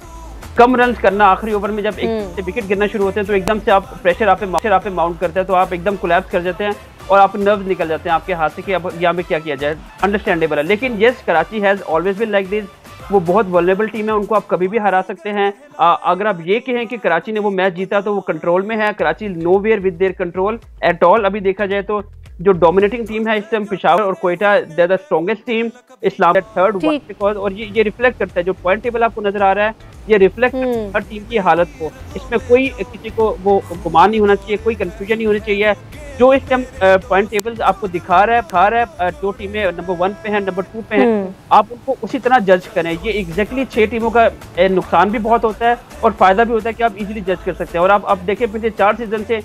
कम रन करना आखिरी ओवर में जब एक से विकेट गिरना शुरू होते हैं तो एकदम से आप प्रेशर आप पे माउंट करते हैं, तो आप एकदम कोलैप्स कर जाते हैं और आप नर्व्स निकल जाते हैं आपके हाथ से कि अब यहाँ पे क्या किया जाए। अंडरस्टैंडेबल है, लेकिन yes Karachi has always been like this. वो बहुत वल्नरेबल टीम है, उनको आप कभी भी हरा सकते हैं। अगर आप ये कहें कि कराची ने वो मैच जीता तो वो कंट्रोल में है, Karachi nowhere with their control at all. अभी देखा जाए तो जो डोमिनेटिंग टीम है इस टाइम पेशावर और Quetta, they are the strongest team, इस्लाम थर्ड, और ये रिफ्लेक्ट करता है जो पॉइंट टेबल आपको नजर आ रहा है, ये रिफ्लेक्ट हर टीम की हालत को, इसमें कोई किसी को वो गुमान नहीं होना चाहिए, कोई कंफ्यूजन नहीं होनी चाहिए। जो इस टाइम पॉइंट टेबल आपको दिखा रहा है जो टीमें नंबर 1 पे हैं, नंबर 2 पे हैं, आप उनको उसी तरह जज करें। ये एग्जैक्टली 6 टीमों का नुकसान भी बहुत होता है और फायदा भी होता है कि आप इजीली जज कर सकते हैं। और आप देखें पिछले 4 सीजन से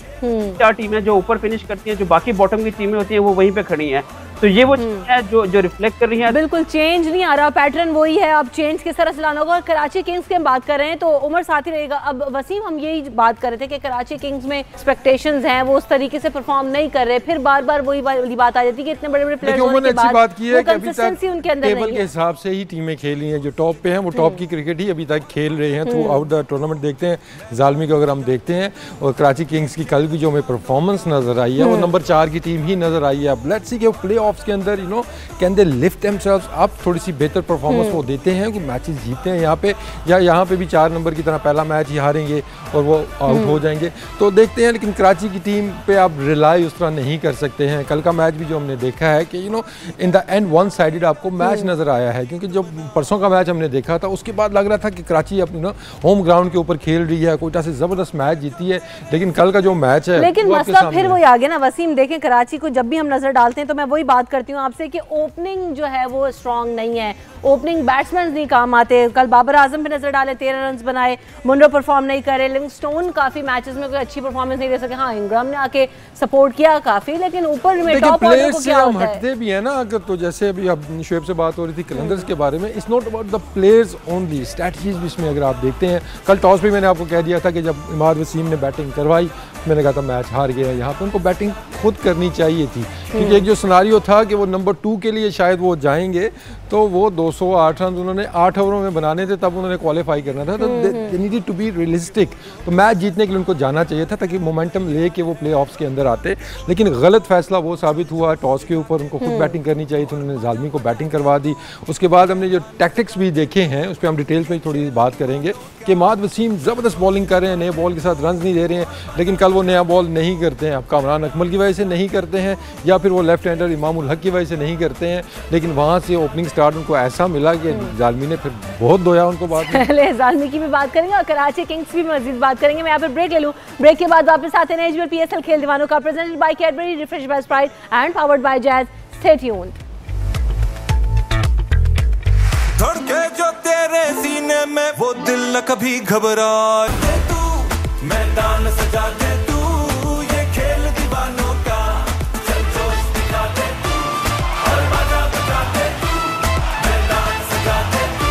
4 टीमें जो ऊपर फिनिश करती हैं, जो बाकी बॉटम की टीमें होती हैं वो वहीं पे खड़ी हैं। तो ये वो चीज़ है जो रिफ्लेक्ट कर रही है। बिल्कुल चेंज नहीं आ रहा, पैटर्न वही है। अब चेंज किस तरह से लाना होगा। कराची किंग्स की हम बात कर रहे हैं तो उमर साथ ही रहेगा। अब वसीम, हम यही बात कर रहे थे कि कराची किंग्स में एक्सपेक्टेशंस हैं, वो उस तरीके से परफॉर्म नहीं कर रहे, फिर बार बार वही वाली बात आ जाती है कि इतने बड़े बड़े प्लेयर्स होने के बाद बात की है कि अभी तक उनके अंदर टेबल के हिसाब से ही टीमें खेली हैं। जो टॉप पे हैं वो टॉप की क्रिकेट ही अभी तक खेल रहे हैं थ्रू आउट द टूर्नामेंट। देखते हैं ज़ालमी को अगर हम देखते हैं और कराची किंग्स की कल की जो हमें परफॉर्मेंस नजर आई है वो नंबर 4 की टीम ही नजर आई है। अब लेट्स सी कि प्ले ऑफ्स के अंदर you know can they lift themselves up, थोड़ी सी बेहतर परफॉर्मेंस वो देते हैं कि मैचेस जीतते हैं यहाँ पे, या यहाँ पे भी 4 नंबर की तरह पहला मैच ही हारेंगे और वो आउट हो जाएंगे, तो देखते हैं। लेकिन कराची की टीम पे आप रिलाई उस तरह नहीं कर सकते हैं। कल का मैच भी जो हमने देखा है कि you know in the end one sided आपको मैच नजर आया है, क्योंकि जो परसों का मैच हमने देखा था उसके बाद लग रहा था कि कराची अपनी ना होम ग्राउंड के ऊपर खेल रही है, कोयटा से जबरदस्त मैच जीती है। लेकिन कल का जो मैच है, लेकिन मसला फिर वही आ गया ना वसीम। देखें कराची को जब भी हम नजर डालते हैं तो मैं वही बात करती हूँ आपसे कि ओपनिंग जो है वो स्ट्रॉन्ग नहीं है, ओपनिंग बैट्समैन नहीं काम आते। कल बाबर आजम पे नजर डाले, 13 रन बनाए, मुंडो परफॉर्म नहीं करे, लिविंगस्टोन काफी मैचेस में कोई अच्छी परफॉर्मेंस नहीं दे सके। हाँ, इंग्राम ने आके सपोर्ट किया काफी, लेकिन ऊपर में टॉप ऑर्डर को क्या होता है। हटते भी है ना अगर, तो जैसे अभी अब शुएब से बात हो रही थी कलंदर्स के बारे में, it's not about the players only, strategies भी इसमें अगर आप देखते हैं। कल टॉस पे मैंने आपको कह दिया था कि जब इमाद वसीम ने बैटिंग करवाई, मैंने कहा था मैच हार गया। यहाँ पे उनको बैटिंग खुद करनी चाहिए थी, क्योंकि एक जो सिनारियो था कि वो नंबर 2 के लिए शायद वो जाएंगे, तो वो 208 रन उन्होंने 8 ओवरों में बनाने थे, तब उन्होंने क्वालिफाई करना था। तो they needed to be realistic. तो मैच जीतने के लिए उनको जाना चाहिए था ताकि मोमेंटम लेके वो प्ले ऑफ्स के अंदर आते। लेकिन गलत फैसला वो साबित हुआ टॉस के ऊपर, उनको खुद बैटिंग करनी चाहिए थी, उन्होंने ज़ालमी को बैटिंग करवा दी। उसके बाद हमने जो टैक्टिक्स भी देखे हैं उस पर हम डिटेल्स में थोड़ी बात करेंगे कि इमाद वसीम ज़बरदस्त बॉलिंग कर रहे हैं, नए बॉल के साथ रन नहीं दे रहे हैं, लेकिन कल वो नया बॉल नहीं करते हैं। अब कामरान अकमल की वजह से नहीं करते हैं, या फिर वो लेफ्ट हैंडर इमामुल हक की वजह से नहीं करते हैं, लेकिन वहाँ से ओपनिंग स्टार्ट उनको ऐसा मिला कि ज़ालमी ने फिर बहुत धोया उनको बाद में। पहले ज़ालमी की भी बात करेंगे और कराची किंग्स की भी मजीद बात करेंगे। मैं यहाँ पर ब्रेक ले लूँ, ब्रेक के बाद वापस आते हैं। एचबीएल पीएसएल खेल दीवानों का presented by Cadbury, refreshed by Sprite and powered by Jazz. Stay tuned. धड़के जो तेरे सीने में वो दिल न कभी घबराए, तू मैदान सजा दे, तू ये खेल दीवानों का, चल जोश दिखा दे तू, हर बाजा बजा दे तू, मैदान सजा दे तू,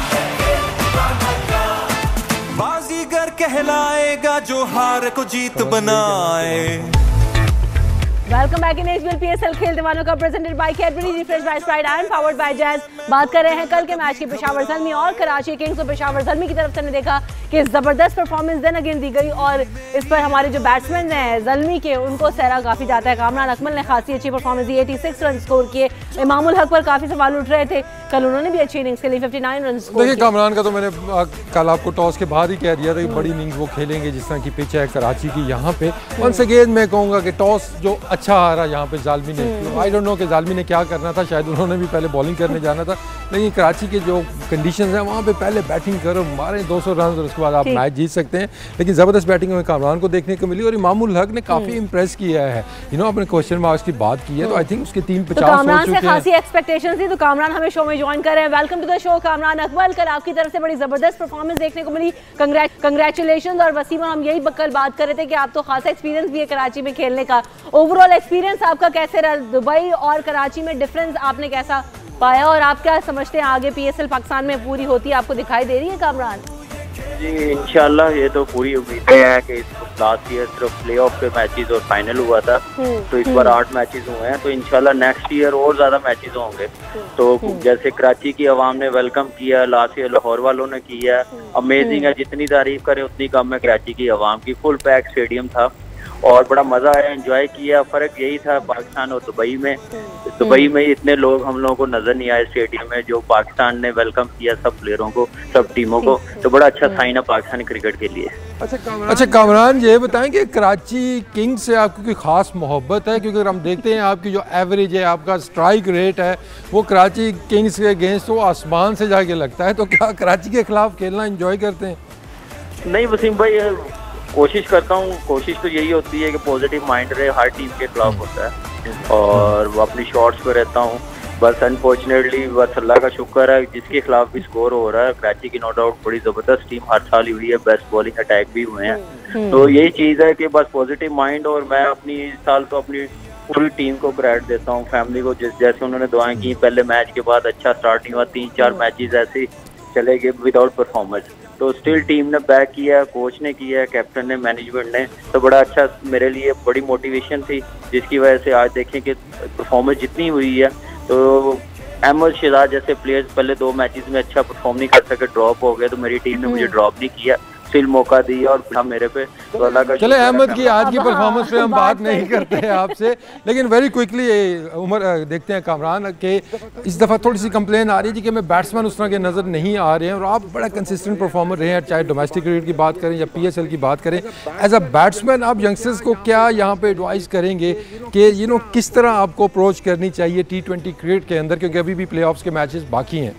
ये खेल दीवानों का। बाजीगर कहलाएगा जो हार को जीत बनाए। Welcome back in HBL PSL खेल दीवानों का presented by Cadbury, refreshed by Sprite and powered by Jazz. बात कर रहे हैं कल के मैच की। पेशावर ज़ल्मी और कराची किंग्स। और पेशावर ज़ल्मी की तरफ से हमने देखा कि ज़बरदस्त परफॉर्मेंस देन अगेन दी गई और इस पर हमारे जो बैट्समैन हैं ज़ल्मी के, उनको सहरा काफ़ी जाता है। कामरान अकमल ने खासी अच्छी परफॉर्मेंस दी, 86 रन स्कोर किए। इमामुल हक पर काफ़ी सवाल उठ रहे थे, कल उन्होंने भी अच्छी इनिंग्स खेली, 59 रन स्कोर। देखिए कामरान का तो मैंने कल आपको टॉस के बाद ही कह दिया था कि बड़ी इनिंग्स वो खेलेंगे जिस तरह की पिच है कराची की। यहाँ पे वंस अगेन मैं कहूँगा कि टॉस जो अच्छा हारा यहाँ पे ज़ालमी ने, आई डोंट नो कि ज़ालमी ने क्या करना था, शायद उन्होंने भी पहले बॉलिंग करने जाना था, लेकिन कराची के जो कंडीशंस हैं वहाँ पे पहले बैटिंग करो, मारे 200 रन और उसके बाद आप मैच जीत सकते हैं। लेकिन ज़बरदस्त बैटिंग हमें कामरान को देखने को मिली और इमामुल हक ने काफ़ी इंप्रेस किया है। यू नो अपने क्वेश्चन मार्क्स की बात की है, तो आई थिंक उसके 350 कामरान से खासी एक्सपेक्टेशंस थी, तो कामरान हमें शो में ज्वाइन कर रहे हैं। Welcome to the show Kamran Akmal. कल आपकी तरफ से बड़ी ज़बरदस्त परफॉर्मेंस देखने को मिली, कंग्रेचुलेशन। और वसीम, हम यही कल बात कर रहे थे कि आप तो खासा एक्सपीरियंस भी है कराची में खेलने का, ओवरऑल एक्सपीरियंस आपका कैसे रहा? दुबई और कराची में डिफरेंस आपने कैसा पाया और आप क्या समझते हैं आगे पीएसएल पाकिस्तान में पूरी होती है, आपको दिखाई दे रही है कामरान? जी इंशाल्लाह, ये तो पूरी उम्मीदें हैं कि लास्ट ईयर सिर्फ प्ले ऑफ के मैचेस और फाइनल हुआ था, तो इस बार 8 मैचेस हुए हैं, तो इंशाल्लाह नेक्स्ट ईयर और ज़्यादा मैचेस होंगे। तो जैसे कराची की आवाम ने वेलकम किया, लास्ट ईयर लाहौर वालों ने किया, अमेजिंग है, जितनी तारीफ करें उतनी कम है। कराची की आवाम की फुल पैक स्टेडियम था और बड़ा मज़ा आया, एंजॉय किया। फ़र्क यही था पाकिस्तान और दुबई में, दुबई में इतने लोग हम लोगों को नज़र नहीं आए स्टेडियम में, जो पाकिस्तान ने वेलकम किया सब प्लेयरों को, सब टीमों को, तो बड़ा अच्छा साइन है पाकिस्तानी क्रिकेट के लिए। अच्छा कामरान, ये बताएं कि कराची किंग्स से आपको कोई ख़ास मोहब्बत है? क्योंकि अगर हम देखते हैं आपकी जो एवरेज है, आपका स्ट्राइक रेट है, वो कराची किंग्स के अगेंस्ट तो आसमान से जाके लगता है, तो क्या कराची के खिलाफ खेलना एंजॉय करते हैं? नहीं वसीम भाई, कोशिश करता हूँ, कोशिश तो यही होती है कि पॉजिटिव माइंड रहे, हर टीम के खिलाफ होता है और वो अपनी शॉट्स पे रहता हूँ। बस अनफॉर्चुनेटली बस अल्लाह का शुक्र है, जिसके खिलाफ भी स्कोर हो रहा है, कराची की नो डाउट बड़ी ज़बरदस्त टीम हर साल हुई है, बेस्ट बॉलिंग अटैक भी हुए हैं। तो यही चीज़ है कि बस पॉजिटिव माइंड, और मैं अपनी इस साल तो अपनी पूरी टीम को क्रेडिट देता हूँ, फैमिली को, जैसे उन्होंने दुआएं की पहले मैच के बाद, अच्छा स्टार्टिंग हुआ, 3-4 मैचेस ऐसे चले गए विदाउट परफॉर्मेंस, तो स्टिल टीम ने बैक किया, कोच ने किया, कैप्टन ने, मैनेजमेंट ने, तो बड़ा अच्छा मेरे लिए बड़ी मोटिवेशन थी, जिसकी वजह से आज देखें कि परफॉर्मेंस जितनी हुई है। तो अहमद शहजाद जैसे प्लेयर्स पहले 2 मैचेस में अच्छा परफॉर्म नहीं कर सके, ड्रॉप हो गए, तो मेरी टीम ने मुझे ड्रॉप नहीं किया, स्टिल मौका दिया और था मेरे पे, तो अल्लाह का। चले अहमद की आज की परफॉर्मेंस पे हम बात नहीं करते हैं आपसे, लेकिन वेरी क्विकली उमर देखते हैं कामरान के इस दफ़ा थोड़ी सी कंप्लेन आ रही है कि मैं बैट्समैन उस तरह के नज़र नहीं आ रहे हैं, और आप बड़ा कंसिस्टेंट परफॉर्मर रहे हैं, चाहे डोमेस्टिक क्रिकेट की बात करें या PSL की बात करें। एज अ बैट्समैन आप यंगस्टर्स को क्या यहाँ पे एडवाइस करेंगे कि किस तरह आपको अप्रोच करनी चाहिए T20 क्रिकेट के अंदर, क्योंकि अभी भी प्ले ऑफ्स के मैचेस बाकी हैं?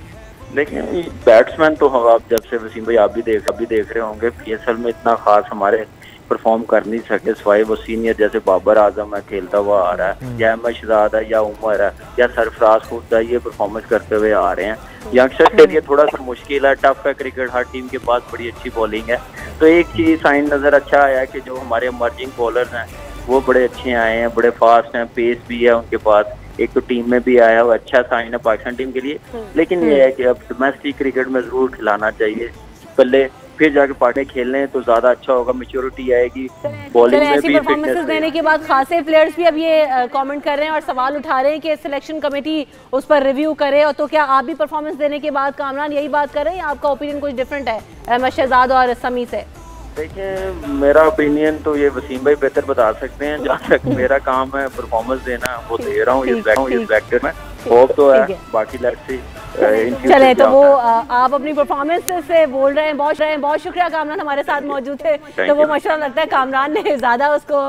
देखिए बैट्समैन तो हम, आप जब से वसीम भाई आप भी देख रहे होंगे, PSL में इतना खास हमारे परफॉर्म कर नहीं सके, सिवाय वो सीनियर जैसे बाबर आजम है खेलता हुआ आ रहा है, या अहमद शहजाद है, या उमर है, या सरफराज खुद है, ये परफॉर्मेंस करते हुए आ रहे हैं। यंगस्टर्स के लिए थोड़ा सा मुश्किल है, टफ है क्रिकेट, हर टीम के पास बड़ी अच्छी बॉलिंग है। तो एक चीज़ साइन नज़र अच्छा आया कि जो हमारे इमर्जिंग बॉलर्स हैं वो बड़े अच्छे आए हैं, बड़े फास्ट हैं, पेस भी है उनके पास, एक तो टीम में भी आया, वो अच्छा साइन है पाकिस्तान टीम के लिए। लेकिन ये है कि अब डोमेस्टिक क्रिकेट में जरूर खिलाना चाहिए पहले, फिर जाके पार्टी खेलने तो ज्यादा अच्छा होगा, मैच्योरिटी आएगी बॉलिंग में भी। परफॉर्मेंसेस देने के बाद खासे प्लेयर्स भी अब ये कमेंट कर रहे हैं और सवाल उठा रहे हैं कि सिलेक्शन कमेटी उस पर रिव्यू करे, और तो क्या आप भी परफॉर्मेंस देने के बाद कामरान यही बात कर रहे हैं या आपका ओपिनियन कुछ डिफरेंट है अहमद शहजाद और समी से? देखिए मेरा ओपिनियन तो ये वसीम भाई बेहतर बता सकते हैं, जहाँ तक मेरा काम है परफॉर्मेंस देना वो दे रहा हूँ, ये बैटर में होप तो है, बाकी लेट्स सी। चले तो वो आप अपनी परफॉर्मेंस से बोल रहे हैं, बहुत शुक्रिया कामरान हमारे साथ मौजूद थे। तो वो मशवरा लगता है कामरान ने ज्यादा उसको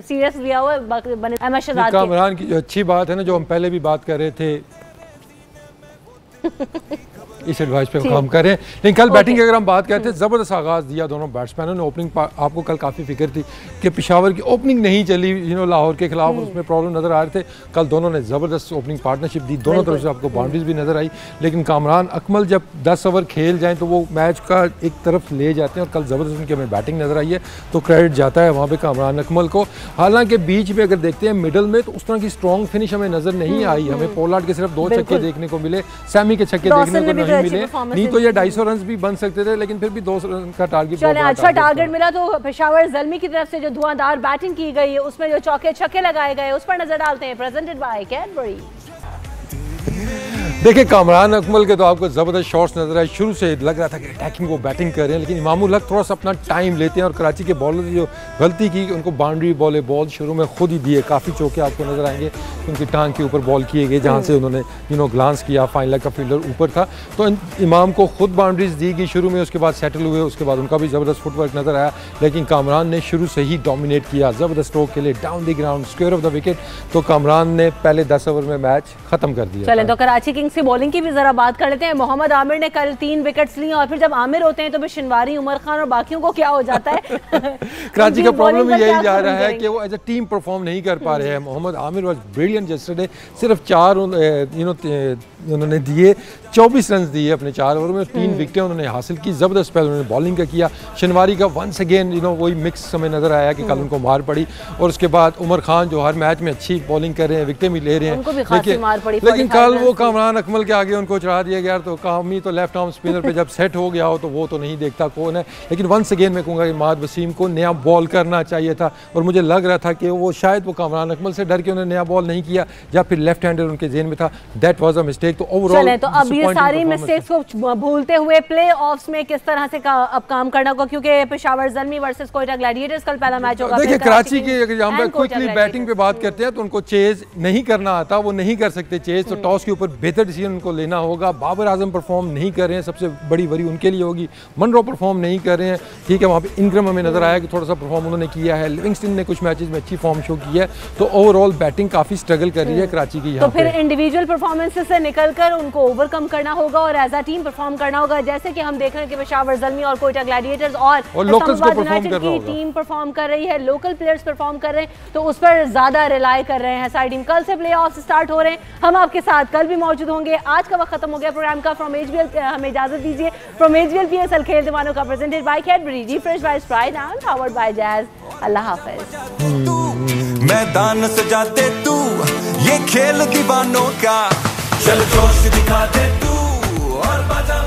सीरियस लिया हुआ है अहमद शहजाद। कामरान की जो अच्छी बात है ना, जो हम पहले भी बात कर रहे थे इस एडवाइस पे काम कर रहे हैं, लेकिन कल बैटिंग की अगर हम बात करते हैं, ज़बरदस्त आगाज़ दिया दोनों बैट्समैनों ने। ओपनिंग आपको कल काफ़ी फिक्र थी कि पेशावर की ओपनिंग नहीं चली, लाहौर के खिलाफ उसमें प्रॉब्लम नज़र आ रहे थे। कल दोनों ने ज़बरदस्त ओपनिंग पार्टनरशिप दी, दोनों तरफ से आपको बाउंड्रीज भी नज़र आई, लेकिन कामरान अकमल जब 10 ओवर खेल जाएँ तो वो मैच का एक तरफ ले जाते हैं, और कल ज़बरदस्त उनकी हमें बैटिंग नज़र आई है, तो क्रेडिट जाता है वहाँ पर कामरान अकमल को। हालांकि बीच में अगर देखते हैं मिडल में, तो उस तरह की स्ट्रॉन्ग फिनिश हमें नज़र नहीं आई, हमें पोलार्ड के सिर्फ 2 छक्के देखने को मिले, सैमी के छक्के देखने को नहीं मिले, नहीं तो ये 250 रन भी बन सकते थे, लेकिन फिर भी 2 रन का टारगेट। चले अच्छा टारगेट मिला। तो पेशावर ज़ल्मी की तरफ से जो धुआंधार बैटिंग की गई है, उसमें जो चौके छक्के लगाए गए उस पर नजर डालते हैं, प्रेजेंटेड बाय कैडबरी। देखिए कामरान अकमल के तो आपको ज़बरदस्त शॉट्स नजर आए, शुरू से लग रहा था कि अटैकिंग वो बैटिंग कर रहे हैं, लेकिन इमामुल हक थोड़ा सा अपना टाइम लेते हैं, और कराची के बॉलर जो गलती की उनको बाउंड्री बॉल शुरू में खुद ही दिए, काफ़ी चौके आपको नजर आएंगे उनकी टांग के ऊपर बॉल किए गए, जहाँ से उन्होंने ग्लांस किया, फाइन लेग का फील्डर ऊपर था, तो इमाम को खुद बाउंड्रीज दी गई शुरू में, उसके बाद सेटल हुए, उसके बाद उनका भी ज़बरदस्त फुटवर्क नजर आया, लेकिन कामरान ने शुरू से ही डोमिनेट किया, ज़बरदस्त स्ट्रोक के लिए down the ground, square of the wicket, तो कामरान ने पहले 10 ओवर में मैच खत्म कर दिया। चलें तो कराची किंग्स की बॉलिंग की भी जरा बात कर लेते हैं। मोहम्मद आमिर ने कल 3 विकेट्स ली, और फिर जब आमिर होते हैं तो फिर शिनवारी, उमर खान और बाकियों को क्या हो जाता है? कराची का प्रॉब्लम यही जा रहा है कि वो एज अ टीम परफॉर्म नहीं कर पा रहे हैं। Mohammad Amir was brilliant yesterday, सिर्फ 4 उन्होंने दिए, 24 रन दिए अपने 4 ओवर में, 3 विकेटें उन्होंने हासिल की, ज़बरदस्त स्पेल उन्होंने बॉलिंग का किया। शिनवारी का वंस अगेन वही मिक्स हमें नज़र आया कि कल उनको मार पड़ी, और उसके बाद उमर खान जो हर मैच में अच्छी बॉलिंग कर रहे हैं, विकेटें भी ले रहे हैं, लेकिन कल वो कामरान अकमल के आगे उनको चढ़ा दिया गया। तो कामी तो लेफ्ट आर्म स्पिनर पे जब सेट हो गया हो तो वो तो नहीं देखता कौन है, लेकिन वंस अगेन मैं कहूँगा कि माद वसीम को नया बॉल करना चाहिए था, और मुझे लग रहा था कि वो शायद वो कामरान अकमल से डर के उन्होंने नया बॉल नहीं किया, या फिर लेफ्ट हैंडर उनके जेन में था, दैट वाज अ मिस्टेक। तो ओवरऑल तो अब ये disappointing सारी performance मिस्टेक्स को भूलते हुए प्ले ऑफ्स में किस तरह से अब काम करना होगा, क्योंकि पेशावर ज़ल्मी वर्सेस कोयटा ग्लैडिएटर्स कल पहला मैच होगा। देखिए कराची की अगर हम क्विकली बैटिंग पे बात करते हैं तो उनको चेज नहीं करना आता, वो नहीं कर सकते चेज, तो टॉस के ऊपर बेहतर डिसीजन उनको लेना होगा। बाबर आजम परफॉर्म नहीं कर रहे हैं, सबसे बड़ी वरी उनके लिए होगी। मनरो परफॉर्म नहीं कर रहे हैं, ठीक है, वहाँ पे इनग्रम हमें नजर आया कि थोड़ा सा परफॉर्म उन्होंने किया है। लिविंगस्टन ने कुछ मैचेस में अच्छी फॉर्म शो की है, तो ओवरऑल बैटिंग काफी स्ट्रगल कर रही है कराची की। तो फिर इंडिविजुअल परफॉर्मेंसेस से निकलकर उनको ओवरकम करना होगा और एज अ टीम परफॉर्म करना होगा, जैसे कि हम देख रहे हैं कि पेशावर ज़ल्मी और कोयटा ग्लैडिएटर्स और इस्लामाबाद यूनाइटेड की टीम परफॉर्म कर रही है, लोकल प्लेयर्स परफॉर्म कर रहे हैं, तो उस पर ज्यादा रिलाई कर रहे हैं सारी टीम। कल से प्ले ऑफ स्टार्ट हो रहे हैं, हम आपके साथ कल भी मौजूद होंगे। आज का वक्त खत्म हो गया प्रोग्राम का। फ्रॉम एचबीएल हमें इजाजत दीजिए। फ्रॉम एचबीएल पीएसएल खेल दीवानों का presented by Cadbury, refresh by Sprite and powered by Jazz. अल्लाह हाफिज। मैदान सजा दे तू, ये खेल दीवानों का, चल जोश दिखा दे तू और बाजा